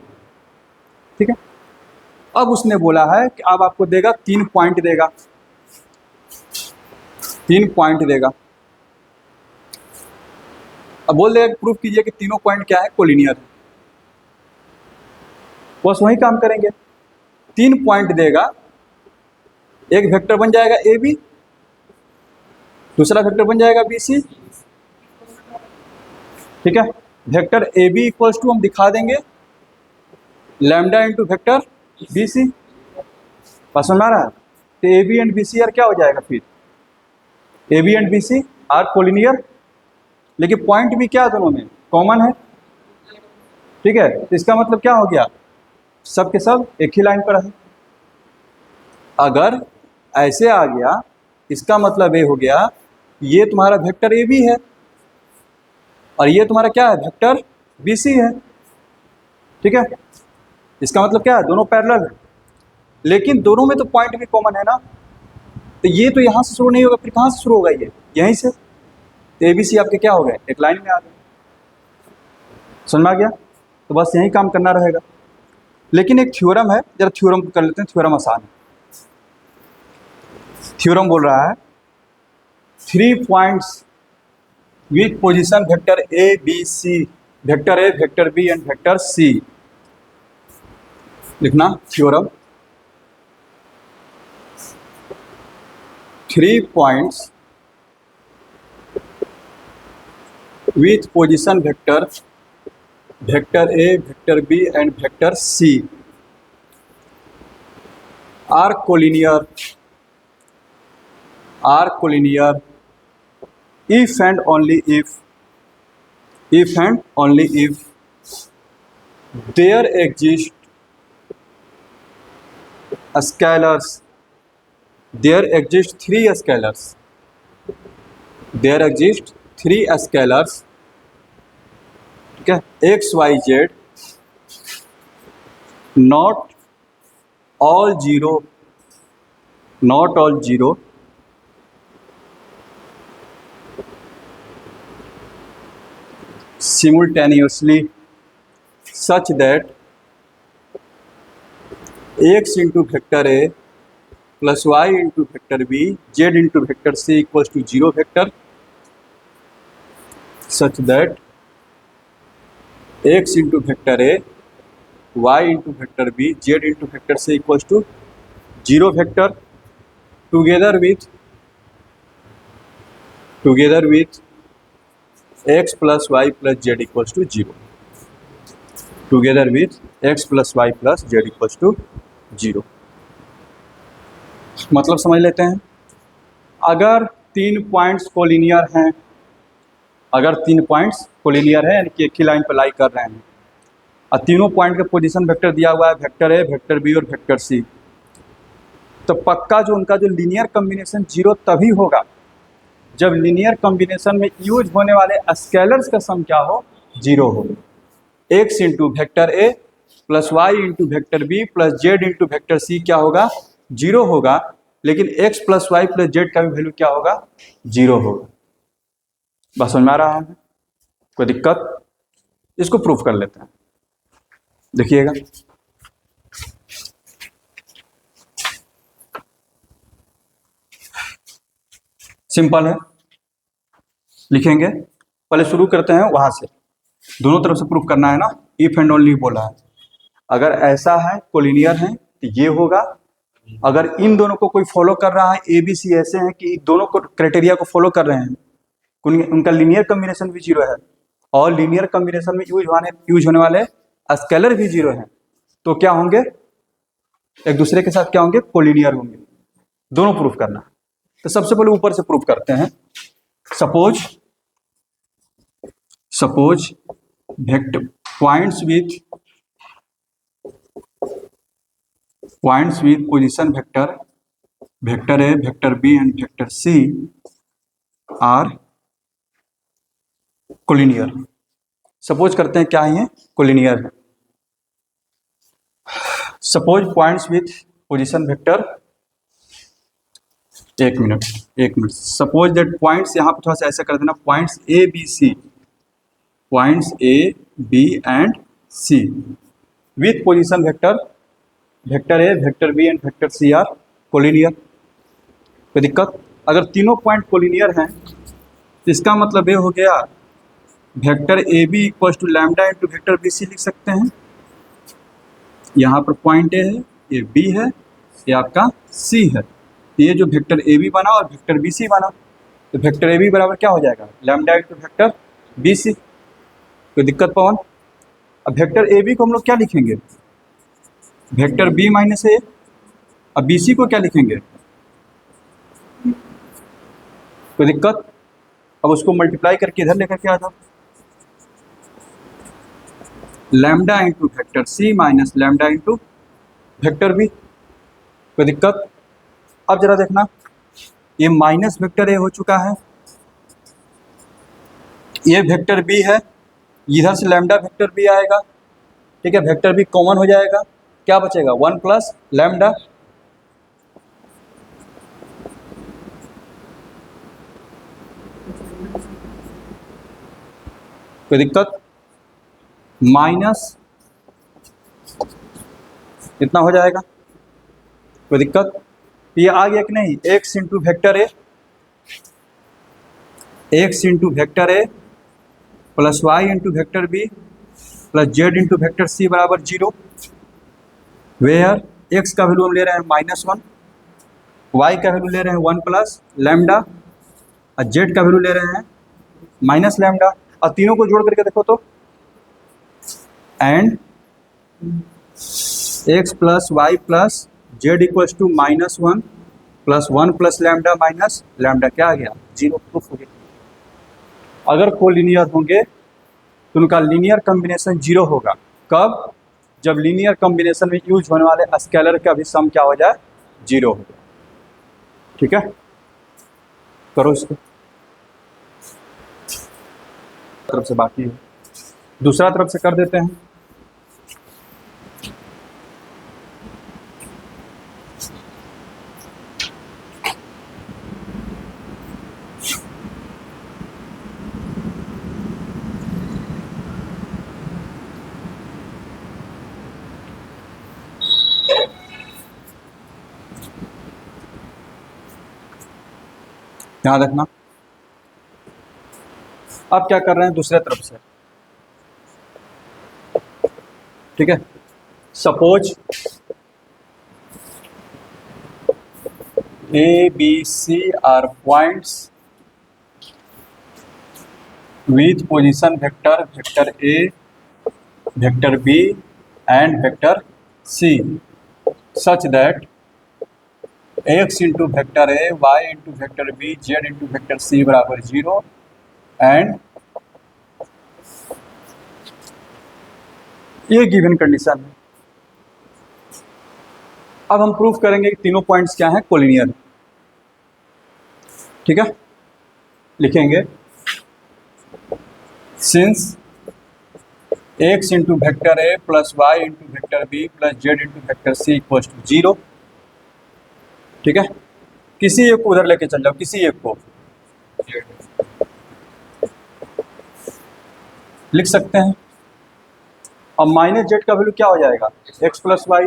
ठीक है। अब उसने बोला है कि अब आपको देगा 3 पॉइंट देगा, 3 पॉइंट देगा। अब बोल देगा प्रूफ कीजिए कि तीनों पॉइंट क्या है, कोलिनियर है। बस वही काम करेंगे, 3 पॉइंट देगा, एक वेक्टर बन जाएगा ए बी, दूसरा वेक्टर बन जाएगा बी सी, ठीक है। Vector A b equals to हम दिखा देंगे lambda into vector b c, पसंद आ रहा है। तो a b and b c are क्या हो जाएगा, फिर a b and b c are collinear, लेकिन पॉइंट भी क्या दोनों में कॉमन है, ठीक है। तो इसका मतलब क्या हो गया, सब के सब एक ही लाइन पर है। अगर ऐसे आ गया, इसका मतलब ये हो गया ये तुम्हारा वेक्टर ए बी है और ये तुम्हारा क्या है, वेक्टर बी सी है, ठीक है। इसका मतलब क्या है, दोनों पैरेलल है, लेकिन दोनों में तो पॉइंट भी कॉमन है ना, तो ये तो यहाँ से शुरू नहीं होगा, फिर कहाँ से शुरू होगा, ये यहीं से। तो ए बी सी आपके क्या हो गए, एक लाइन में आ गए, समझ में आ गया। तो बस यही काम करना रहेगा। लेकिन एक थ्योरम है, जरा थ्योरम कर लेते हैं, थ्योरम आसान है। थ्योरम बोल रहा है 3 points with position vector A B C, vector A vector B and vector C, लिखना theorem 3 points with position vector vector A, vector B and vector C are collinear if and only if there exist scalars, there exist 3 scalars, there exist 3 scalars, ठीक है, x y z, not all zero simultaneously such that x into vector A plus y into vector B z into vector C equals to 0 vector, such that x into vector A, y into vector B, z into vector C equals to 0 vector, together with x plus y plus z equals to 0, together with x plus y plus z equals to 0। मतलब समझ लेते हैं, अगर 3 points collinear हैं, अगर 3 points collinear है यानी कि एक ही लाइन पर लाई कर रहे हैं और तीनों पॉइंट का पोजीशन वेक्टर दिया हुआ है वेक्टर ए, वेक्टर बी और वेक्टर सी, तो पक्का जो उनका जो लीनियर कॉम्बिनेशन जीरो तभी होगा जब लीनियर कॉम्बिनेशन में यूज होने वाले स्केलर्स का सम क्या हो, जीरो हो। एक्स इंटू वेक्टर ए plus Y into vector b plus z into vector c क्या होगा, जीरो होगा, लेकिन x plus y plus z का भी वैल्यू क्या होगा, जीरो होगा। बस समझ में आ रहा है, कोई दिक्कत? इसको प्रूफ कर लेते हैं, देखिएगा। सिंपल है, लिखेंगे पहले शुरू करते हैं वहां से, दोनों तरफ से प्रूफ करना है ना, इफ एंड ओनली बोला है। अगर ऐसा है कोलिनियर है तो ये होगा। अगर इन दोनों को कोई फॉलो कर रहा है, ए बी सी ऐसे हैं कि दोनों को क्राइटेरिया को फॉलो कर रहे हैं, उनका लीनियर कॉम्बिनेशन भी जीरो है और लीनियर कॉम्बिनेशन में यूज होने वाले स्केलर भी जीरो है, तो क्या होंगे, एक दूसरे के साथ क्या होंगे, कोलिनियर होंगे। दोनों प्रूफ करना। तो सबसे पहले ऊपर से प्रूफ करते हैं। Suppose vector points with position vector A, vector B and vector c are collinear. Suppose करते हैं क्या है, ये कोलिनियर है। Suppose points with position vector, एक मिनट सपोज दैट पॉइंट्स, यहाँ पर थोड़ा सा ऐसा कर देना, points a b and c with position vector A, vector B and vector c are collinear. कोई दिक्कत? अगर तीनों पॉइंट कोलिनियर हैं तो इसका मतलब ये हो गया vector A b equal to lambda into vector b c लिख सकते हैं। यहाँ पर पॉइंट ए है, ये बी है, ये आपका सी है। ये जो वेक्टर ए बी बना और वेक्टर बी सी बना, तो वेक्टर ए बी बराबर क्या हो जाएगा, lambda into vector b c. कोई दिक्कत पवन? अब वेक्टर ए बी को हम लोग क्या लिखेंगे, वेक्टर बी माइनस ए। अब बी सी को क्या लिखेंगे, कोई दिक्कत? अब उसको मल्टीप्लाई करके इधर लेकर के आ जाओ, लैम्डा इंटू वेक्टर सी minus lambda into vector b. कोई दिक्कत? अब जरा देखना, ये माइनस वेक्टर ए हो चुका है, ये वेक्टर बी है, इधर से लैम्डा वेक्टर बी आएगा, ठीक है, वेक्टर बी कॉमन हो जाएगा, क्या बचेगा, 1 प्लस लैम्डा। कोई दिक्कत? माइनस इतना हो जाएगा, कोई दिक्कत? ये आ गया कि नहीं, एक्स इंटू वेक्टर ए plus Y into vector b plus z into vector c बराबर 0, वेयर एक्स का वैल्यू हम ले रहे हैं -1, वाई का वैल्यू ले रहे हैं 1 प्लस लैम्डा और जेड का वैल्यू ले रहे हैं माइनस लैम्डा। और तीनों को जोड़ करके देखो तो, and x plus y plus z equals to -1 plus 1 plus lambda minus lambda, क्या आ गया, 0 प्रूफ हो गया। अगर कोलिनियर होंगे तो उनका लीनियर कॉम्बिनेशन 0 होगा। कब? जब लीनियर कॉम्बिनेशन में यूज होने वाले स्केलर का भी सम क्या हो जाए, 0 हो जाए। ठीक है, करो इसको, तरफ से बाकी है, दूसरा तरफ से कर देते हैं। ध्यान रखना, अब क्या कर रहे हैं दूसरे तरफ से, ठीक है। Suppose a B c are points with position vector A, vector B and vector c such that x into vector a, y into vector b, z into vector c बराबर 0 एंड ये गिवन कंडीशन है। अब हम proof करेंगे कि तीनों points क्या हैं, कोलिनियर। ठीक है, लिखेंगे since x into vector A plus Y into vector b plus z into vector c equal to 0। ठीक है, किसी एक को उधर लेके चल जाओ, किसी एक को लिख सकते हैं। अब माइनस जेड का वैल्यू क्या हो जाएगा, एक्स प्लस वाई,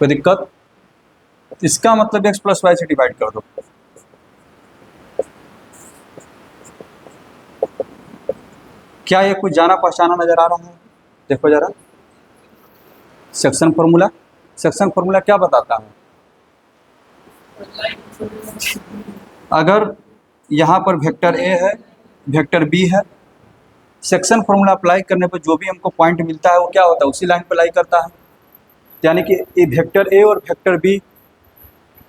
कोई दिक्कत? इसका मतलब x प्लस वाई से डिवाइड कर दो। क्या ये कुछ जाना पहचाना नजर आ रहा है? देखो जरा सेक्शन फॉर्मूला। सेक्शन फॉर्मूला क्या बताता है? अगर यहाँ पर वेक्टर ए है, वेक्टर बी है, सेक्शन फॉर्मूला अप्लाई करने पर जो भी हमको पॉइंट मिलता है वो क्या होता है? उसी लाइन पर लाई करता है। यानी कि ये वेक्टर ए और वेक्टर बी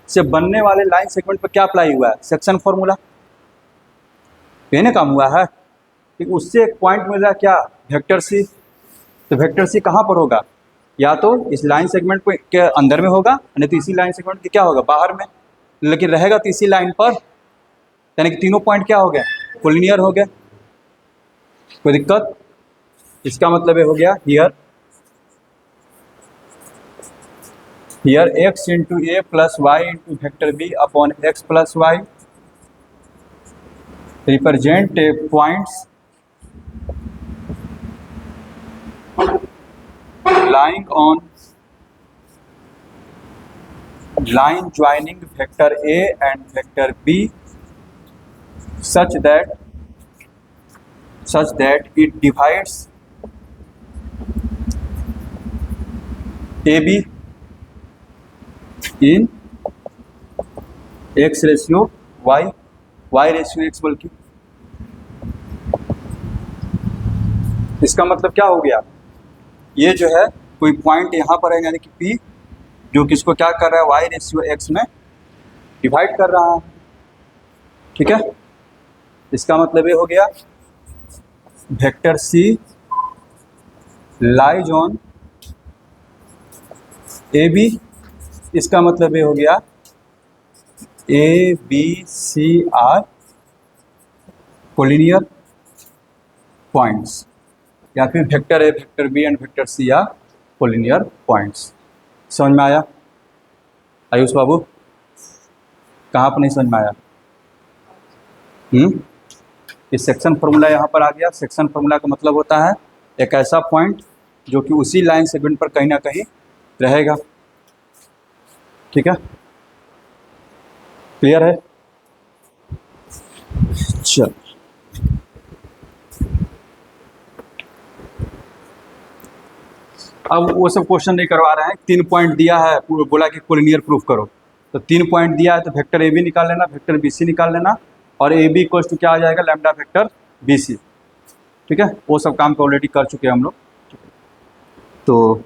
से बनने वाले लाइन सेगमेंट पर क्या अप्लाई हुआ है? Section formula. कहने काम हुआ है कि उससे एक पॉइंट मिल रहा है क्या? Vector c. तो वेक्टर सी कहाँ पर होगा? या तो इस लाइन सेगमेंट के अंदर में होगा, नहीं तो इसी लाइन सेगमेंट के क्या होगा? बाहर में। लेकिन रहेगा तो इसी लाइन पर, यानी कि तीनों पॉइंट क्या हो गए? कोलिनियर हो गए। कोई दिक्कत? इसका मतलब ये हो गया here x into a plus Y into vector B upon x plus y represent a points lying on line joining vector A and vector B such that it divides AB in x ratio y, y ratio x बल्कि। इसका मतलब क्या हो गया? ये जो है कोई पॉइंट यहाँ पर है, यानी कि P जो किसको क्या कर रहा है? y रेशियो x में डिवाइड कर रहा है। ठीक है, इसका मतलब ये हो गया vector C lies on AB। इसका मतलब ये हो गया ABC आर कोलिनियर पॉइंट्स, या फिर vector A, vector B and vector c are collinear points. समझ में आया आयुष बाबू? कहाँ पर नहीं समझ में आया? ये सेक्शन फॉर्मूला यहाँ पर आ गया। सेक्शन फॉर्मूला का मतलब होता है एक ऐसा पॉइंट जो कि उसी लाइन सेगमेंट पर कहीं ना कहीं रहेगा। ठीक है, क्लियर है? चल, अब वो सब क्वेश्चन नहीं करवा रहे हैं। 3 पॉइंट दिया है, बोला कि कोलिनियर प्रूफ करो, तो 3 पॉइंट दिया है तो वेक्टर ए बी निकाल लेना, वेक्टर बी सी निकाल लेना, और ए बी इक्वल्स टू क्या आ जाएगा? Lambda vector b c. ठीक है, वो सब काम तो ऑलरेडी कर चुके हैं हम लोग। तो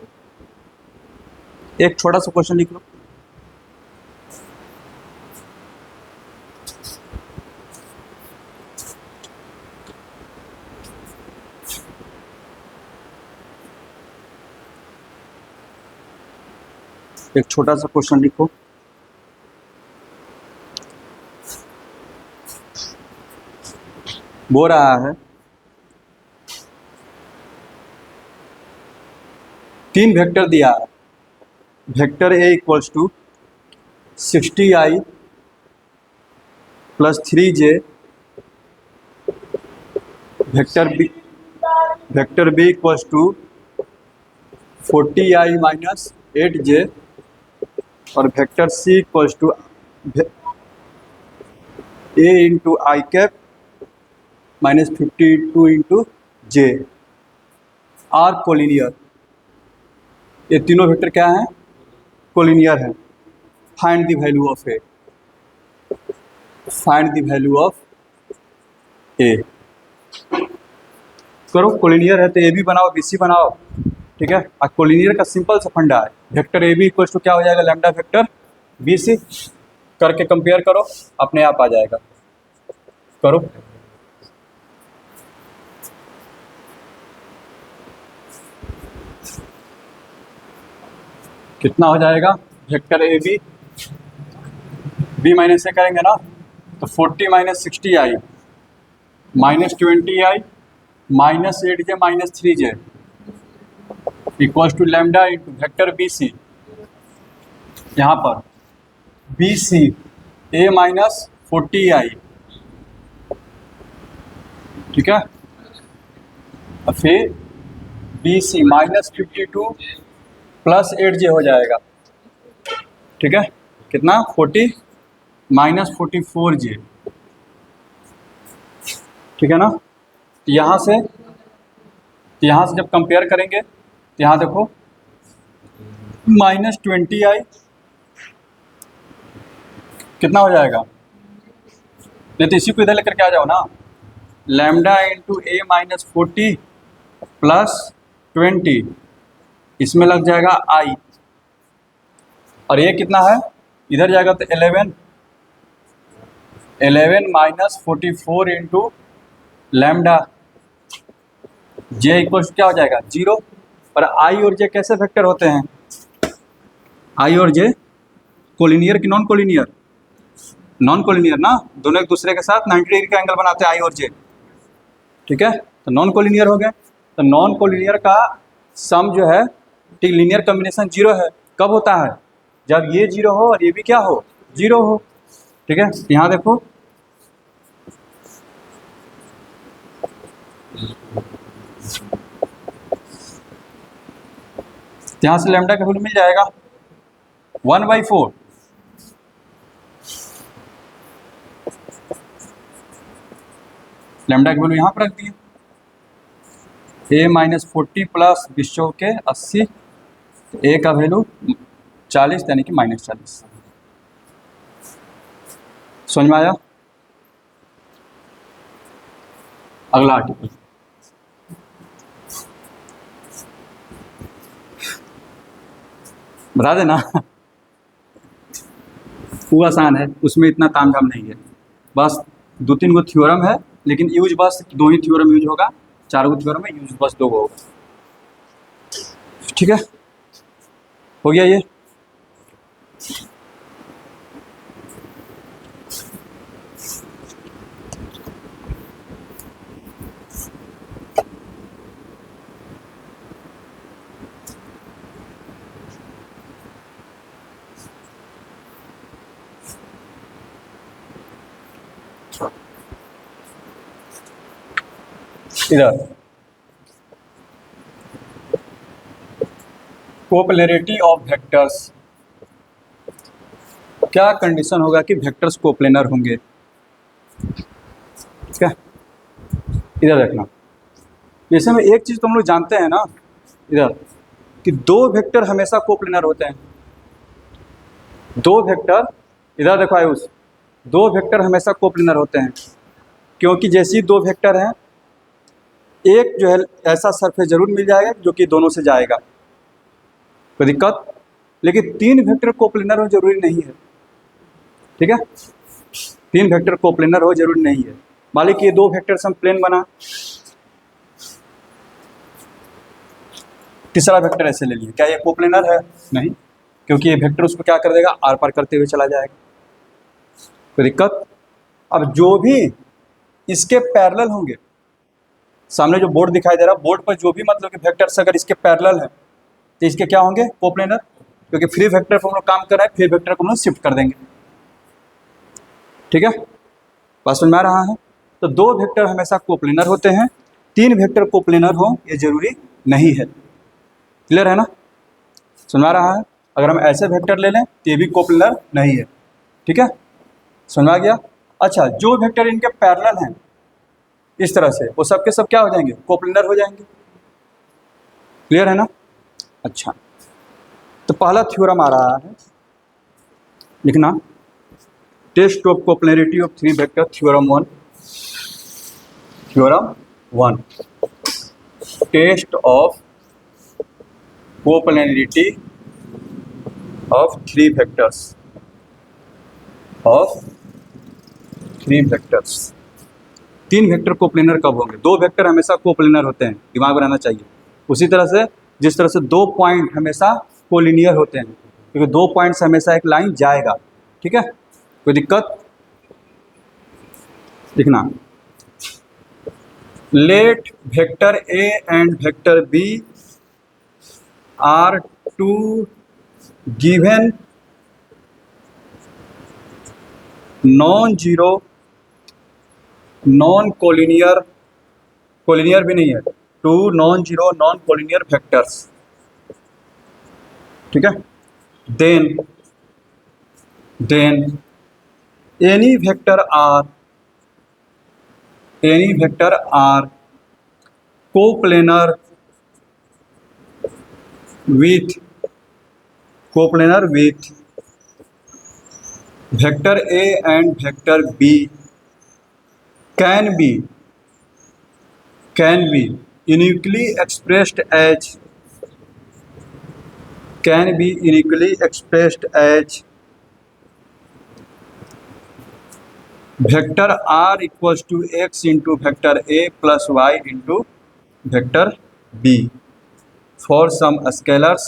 एक छोटा सा क्वेश्चन लिख लो। एक छोटा सा क्वेश्चन लिखो। बोल रहा है 3 वेक्टर दिया है। Vector A equals to 60i plus 3j, vector B equals to 40i minus 8j, और vector C equals to A into I cap minus 52 into J are collinear. ये तीनों वेक्टर क्या हैं? कोलिनियर है। Find the value of A, find the value of A. करो, collinear है तो a B बनाओ, बी सी बनाओ। ठीक है, और कोलिनियर का सिंपल सा फंडा है, vector A b equals to क्या हो जाएगा? Lambda vector b c. करके कंपेयर करो, अपने आप आ जाएगा। करो, कितना हो जाएगा? वेक्टर ए बी माइनस से करेंगे ना तो 40 minus 60i minus 20i minus 8j minus 3j equals to lambda into vector b c. यहाँ पर बी सी ए माइनस 40i। ठीक है, और फिर B C minus 52 plus 8j हो जाएगा। ठीक है, कितना 40 माइनस 44J, ठीक है ना। तो यहाँ से जब कंपेयर करेंगे तो यहाँ देखो -20 कितना हो जाएगा, नहीं तो इसी को इधर लेकर के आ जाओ ना, लैम्डा इंटू ए माइनस 40 प्लस 20, इसमें लग जाएगा आई, और ये कितना है, इधर जाएगा तो 11 minus 44 into lambda, J equal क्या हो जाएगा 0। और आई और जे कैसे वेक्टर होते हैं, आई और जे कोलिनियर कि नॉन कोलिनियर, नॉन कोलिनियर ना, दोनों एक दूसरे के साथ 90 डिग्री का एंगल बनाते हैं आई और जे, ठीक है, तो नॉन कोलिनियर हो गए। तो नॉन कोलिनियर का सम जो है ठीक लीनियर कॉम्बिनेशन 0 है, कब होता है, जब ये 0 हो और ये भी क्या हो 0 हो, ठीक है। यहाँ देखो यहाँ से लैम्डा का वैल्यू मिल जाएगा 1/4, लैम्डा की वैल्यू यहाँ पर रख दिए, ए माइनस 40 प्लस 20 के 80, ए का वैल्यू 40 यानी कि -40। समझ में आया। अगला आर्टिकल, बता देना वो आसान है, उसमें इतना तामझाम नहीं है, बस 2-3 गो थ्योरम है, लेकिन यूज बस 2 ही थ्योरम यूज होगा, 4 गो थ्योरम है, यूज बस 2 गो होगा, ठीक है। हो गया ये, इधर कोप्लेनरिटी ऑफ वेक्टर्स, क्या कंडीशन होगा कि वेक्टर्स कोप्लेनर होंगे, ठीक है। इधर देखना, जैसे में एक चीज़ तो हम लोग जानते हैं ना इधर, कि 2 वेक्टर हमेशा कोप्लेनर होते हैं, 2 वेक्टर, इधर देखो आयुष, 2 वेक्टर हमेशा कोप्लेनर होते हैं, क्योंकि जैसे ही 2 वेक्टर हैं, एक जो है ऐसा सरफेस जरूर मिल जाएगा जो कि दोनों से जाएगा, कोई दिक्कत, लेकिन 3 वेक्टर कोप्लेनर हो जरूरी नहीं है, ठीक है, 3 वेक्टर कोप्लेनर हो जरूरी नहीं है। मान ली कि ये 2 वेक्टर से हम प्लेन बना, तीसरा वेक्टर ऐसे ले लिए, क्या ये कोप्लेनर है, नहीं, क्योंकि ये वेक्टर उसको क्या कर देगा, आर पार करते हुए चला जाएगा, कोई दिक्कत। अब जो भी इसके पैरेलल होंगे, सामने जो बोर्ड दिखाई दे रहा है, बोर्ड पर जो भी मतलब कि वेक्टर्स अगर इसके पैरेलल है तो इसके क्या होंगे कोप्लेनर, क्योंकि फ्री वेक्टर पर हम लोग काम कर रहे हैं, फ्री वेक्टर को हम लोग शिफ्ट कर देंगे, ठीक है, बात समझ में आ रहा है। तो 2 वेक्टर हमेशा कोप्लेनर होते हैं, 3 वेक्टर कोप्लेनर हो ये जरूरी नहीं है, क्लियर है ना, समझ में आ रहा है। अगर हम ऐसे वेक्टर ले लें तो ये भी कोप्लेनर नहीं है, ठीक है, समझ में आ गया। अच्छा, जो वेक्टर इनके पैरेलल हैं इस तरह से, वो सब के सब क्या हो जाएंगे, कोप्लेनर हो जाएंगे, क्लियर है ना। अच्छा, तो पहला थ्योरम आ रहा है, लिखना, test of coplanarity of 3 vector, theorem 1, test of coplanarity of 3 vectors, of 3 vectors, 3 vector coplanar कब होंगे, 2 वेक्टर हमेशा कोप्लेनर होते हैं, दिमाग बनाना चाहिए। उसी तरह से जिस तरह से 2 पॉइंट हमेशा कोलिनियर होते हैं, क्योंकि 2 पॉइंट से हमेशा एक लाइन जाएगा, ठीक है, कोई दिक्कत। लिखना, let vector a and vector b are 2 given non zero non collinear, collinear भी नहीं है, 2 non zero non collinear vectors, ठीक है। Then then any vector r coplanar with vector a and vector b can be uniquely expressed as vector r equals to x into vector a plus y into vector b for some scalars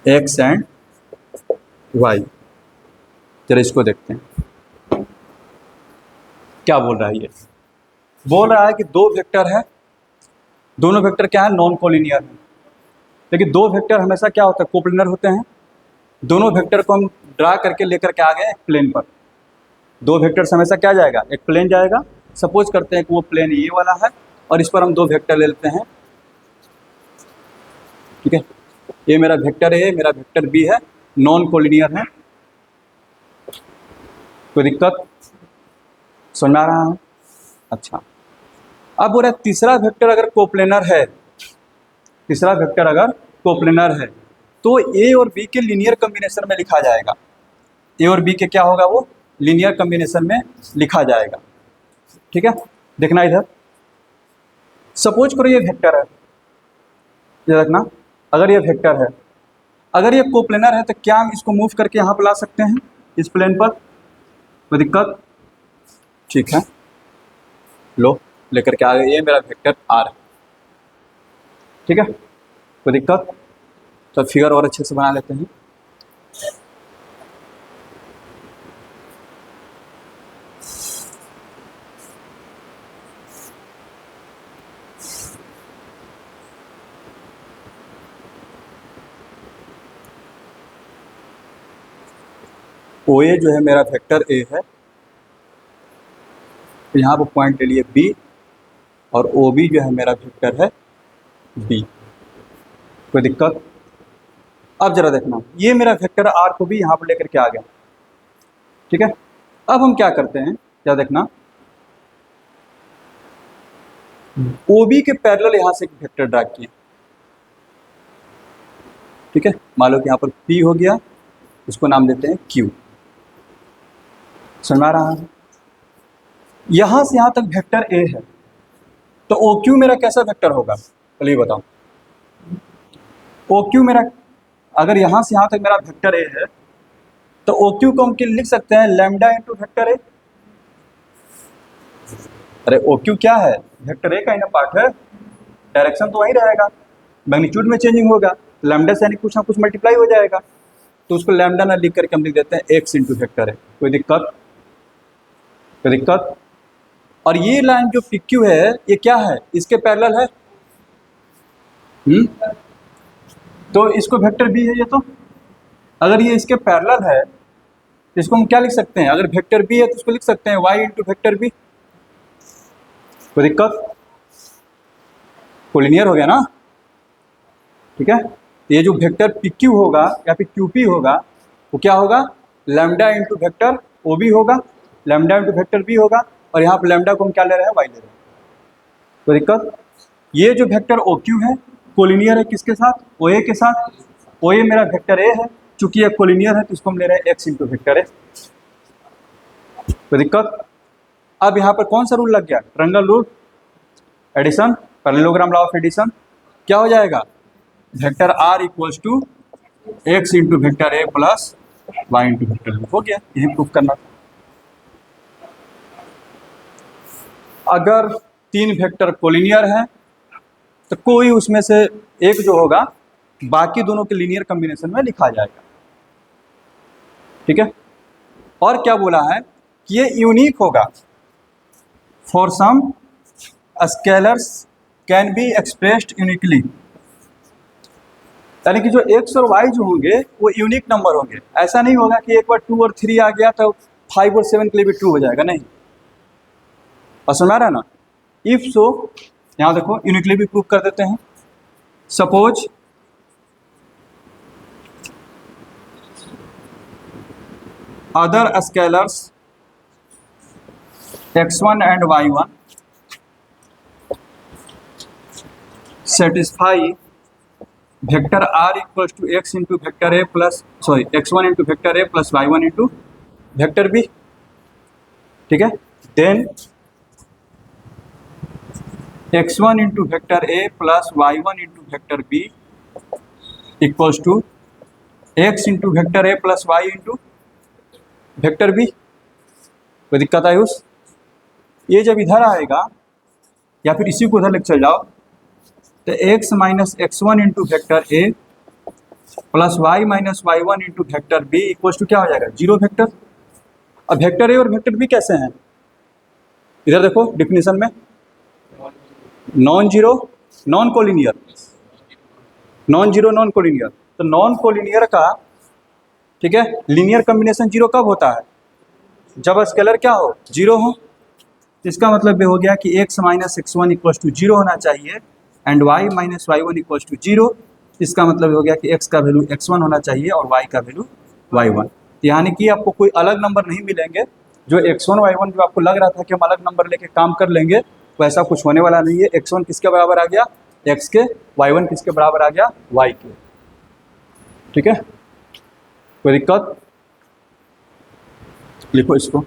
x and y। चलिए इसको देखते हैं क्या बोल रहा है। ये बोल रहा है कि दो वेक्टर है, दोनों वेक्टर क्या है, नॉन कोलिनियर है। लेकिन दो वेक्टर हमेशा क्या होता है, कोप्लेनर होते हैं। दोनों वेक्टर को हम ड्रा करके लेकर के आ गए एक प्लेन पर। दो वेक्टर्स हमेशा क्या जाएगा, एक प्लेन जाएगा। सपोज करते हैं कि वो प्लेन ये वाला है और इस पर हम दो वेक्टर ले लेते हैं, ठीक है। ये मेरा वेक्टर ए, मेरा वेक्टर बी है, नॉन कोलिनियर है। कोई दिक्कत समझ आ रहा है? अच्छा, अब बोल रहा है तीसरा वेक्टर अगर कोप्लेनर है, तो ए और बी के लीनियर कॉम्बिनेशन में लिखा जाएगा। ए और बी के क्या होगा, वो लीनियर कॉम्बिनेशन में लिखा जाएगा, ठीक है। देखना इधर, सपोज करो ये वेक्टर है, ये देखना, अगर ये वेक्टर है, अगर ये कोप्लेनर है तो क्या हम इसको मूव करके यहाँ पर ला सकते हैं इस प्लेन पर? कोई दिक्कत? ठीक है, लो लेकर के आ गए, ये मेरा वेक्टर आर है, ठीक है। कोई दिक्कत? तो फिगर और अच्छे से बना लेते हैं। ओ ए जो है मेरा वेक्टर ए है, तो यहाँ पर पॉइंट ले लिए बी, और ओ बी जो है मेरा वेक्टर है बी। कोई दिक्कत? अब जरा देखना, ये मेरा वेक्टर आर को भी यहाँ पर लेकर के आ गया, ठीक है। अब हम क्या करते हैं, क्या देखना, ओ बी के पैरेलल यहाँ से एक वेक्टर ड्रा किए, ठीक है। मान लो कि यहाँ पर पी हो गया, इसको नाम देते हैं क्यू। समझ आ रहा है? यहाँ से यहाँ तक वेक्टर ए है, तो ओ क्यू मेरा कैसा वेक्टर होगा, चलिए बताओ। ओ क्यू मेरा, अगर यहाँ से यहाँ तक मेरा वेक्टर ए है, तो ओ क्यू को हम लिख सकते हैं लैम्डा इंटू वेक्टर ए। अरे ओ क्यू क्या है, वेक्टर ए का ही ना पार्ट है, डायरेक्शन तो वही रहेगा, मैग्नीट्यूड में चेंजिंग होगा, लैम्डा से यानी कुछ ना कुछ मल्टीप्लाई हो जाएगा, तो उसको लैम्डा ना लिख करके हम लिख देते हैं एक्स इंटू वेक्टर ए। कोई दिक्कत? कोई दिक्कत? और ये लाइन जो PQ है, ये क्या है, इसके पैरेलल है, तो इसको वेक्टर बी है ये। तो अगर ये इसके पैरेलल है तो इसको हम क्या लिख सकते हैं, अगर वेक्टर बी है तो इसको लिख सकते हैं y इंटू वेक्टर बी। कोई दिक्कत? कोलिनियर हो गया ना, ठीक है। ये जो वेक्टर PQ होगा या फिर QP होगा, वो क्या होगा, lambda into vector o b होगा, लैम्डा इंटू वेक्टर बी होगा, और यहाँ पर लैम्डा को हम क्या ले रहे हैं, y ले रहे हैं। कोई दिक्कत? ये जो वेक्टर ओ क्यू है, कोलिनियर है किसके साथ, ओ ए के साथ। ओ ए मेरा वेक्टर ए है, चूंकि ये कोलिनियर है तो इसको हम ले रहे हैं एक्स इंटू वेक्टर ए। कोई दिक्कत? अब यहाँ पर कौन सा रूल लग गया, triangle rule, addition, parallelogram law of addition. क्या हो जाएगा, vector r equals to x into vector A plus Y into vector b. हो गया, यही प्रूफ करना था। अगर तीन वेक्टर कोलिनियर है तो कोई उसमें से एक जो होगा बाकी दोनों के लीनियर कॉम्बिनेशन में लिखा जाएगा, ठीक है। और क्या बोला है कि ये यूनिक होगा, for some scalars can be expressed uniquely, यानी कि जो एक्स और वाई जो होंगे वो यूनिक नंबर होंगे। ऐसा नहीं होगा कि एक बार 2 और 3 आ गया तो 5 और 7 के लिए भी ट्रू हो जाएगा, नहीं। और समझ आ रहा है ना? इफ सो, यहाँ देखो यूनिकली भी प्रूव कर देते हैं। Suppose other scalars x1 and y1 satisfy vector r equals to x into vector a plus x1 into vector a plus y1 into vector b, ठीक है। Then x1 into vector a plus y1 into vector b equals to x into vector a plus y into vector b। कोई दिक्कत आई उस ये जब इधर आएगा या फिर इसी को उधर लेकर चल जाओ तो x minus x1 into vector ए प्लस y minus y1 into vector B equals to क्या हो जाएगा, जीरो वेक्टर। अब वेक्टर ए और वेक्टर बी कैसे हैं, इधर देखो डिफिनीशन में, non zero non collinear, non zero non collinear. तो नॉन कोलिनियर का, ठीक है, लीनियर कॉम्बिनेशन जीरो कब होता है, जब स्केलर क्या हो, जीरो हो। इसका मतलब ये हो गया कि x minus x1 equals to zero होना चाहिए and y minus y1 equals to zero. इसका मतलब हो गया कि x का वैल्यू x1 होना चाहिए और y का वैल्यू y1। यानी कि आपको कोई अलग नंबर नहीं मिलेंगे, जो x1 y1 जो आपको लग रहा था कि हम अलग नंबर लेके काम कर लेंगे, वैसा कुछ होने वाला नहीं है। x1 किसके बराबर आ गया, x के, y1 किसके बराबर आ गया, y के, ठीक है। कोई दिक्कत, लिखो इसको।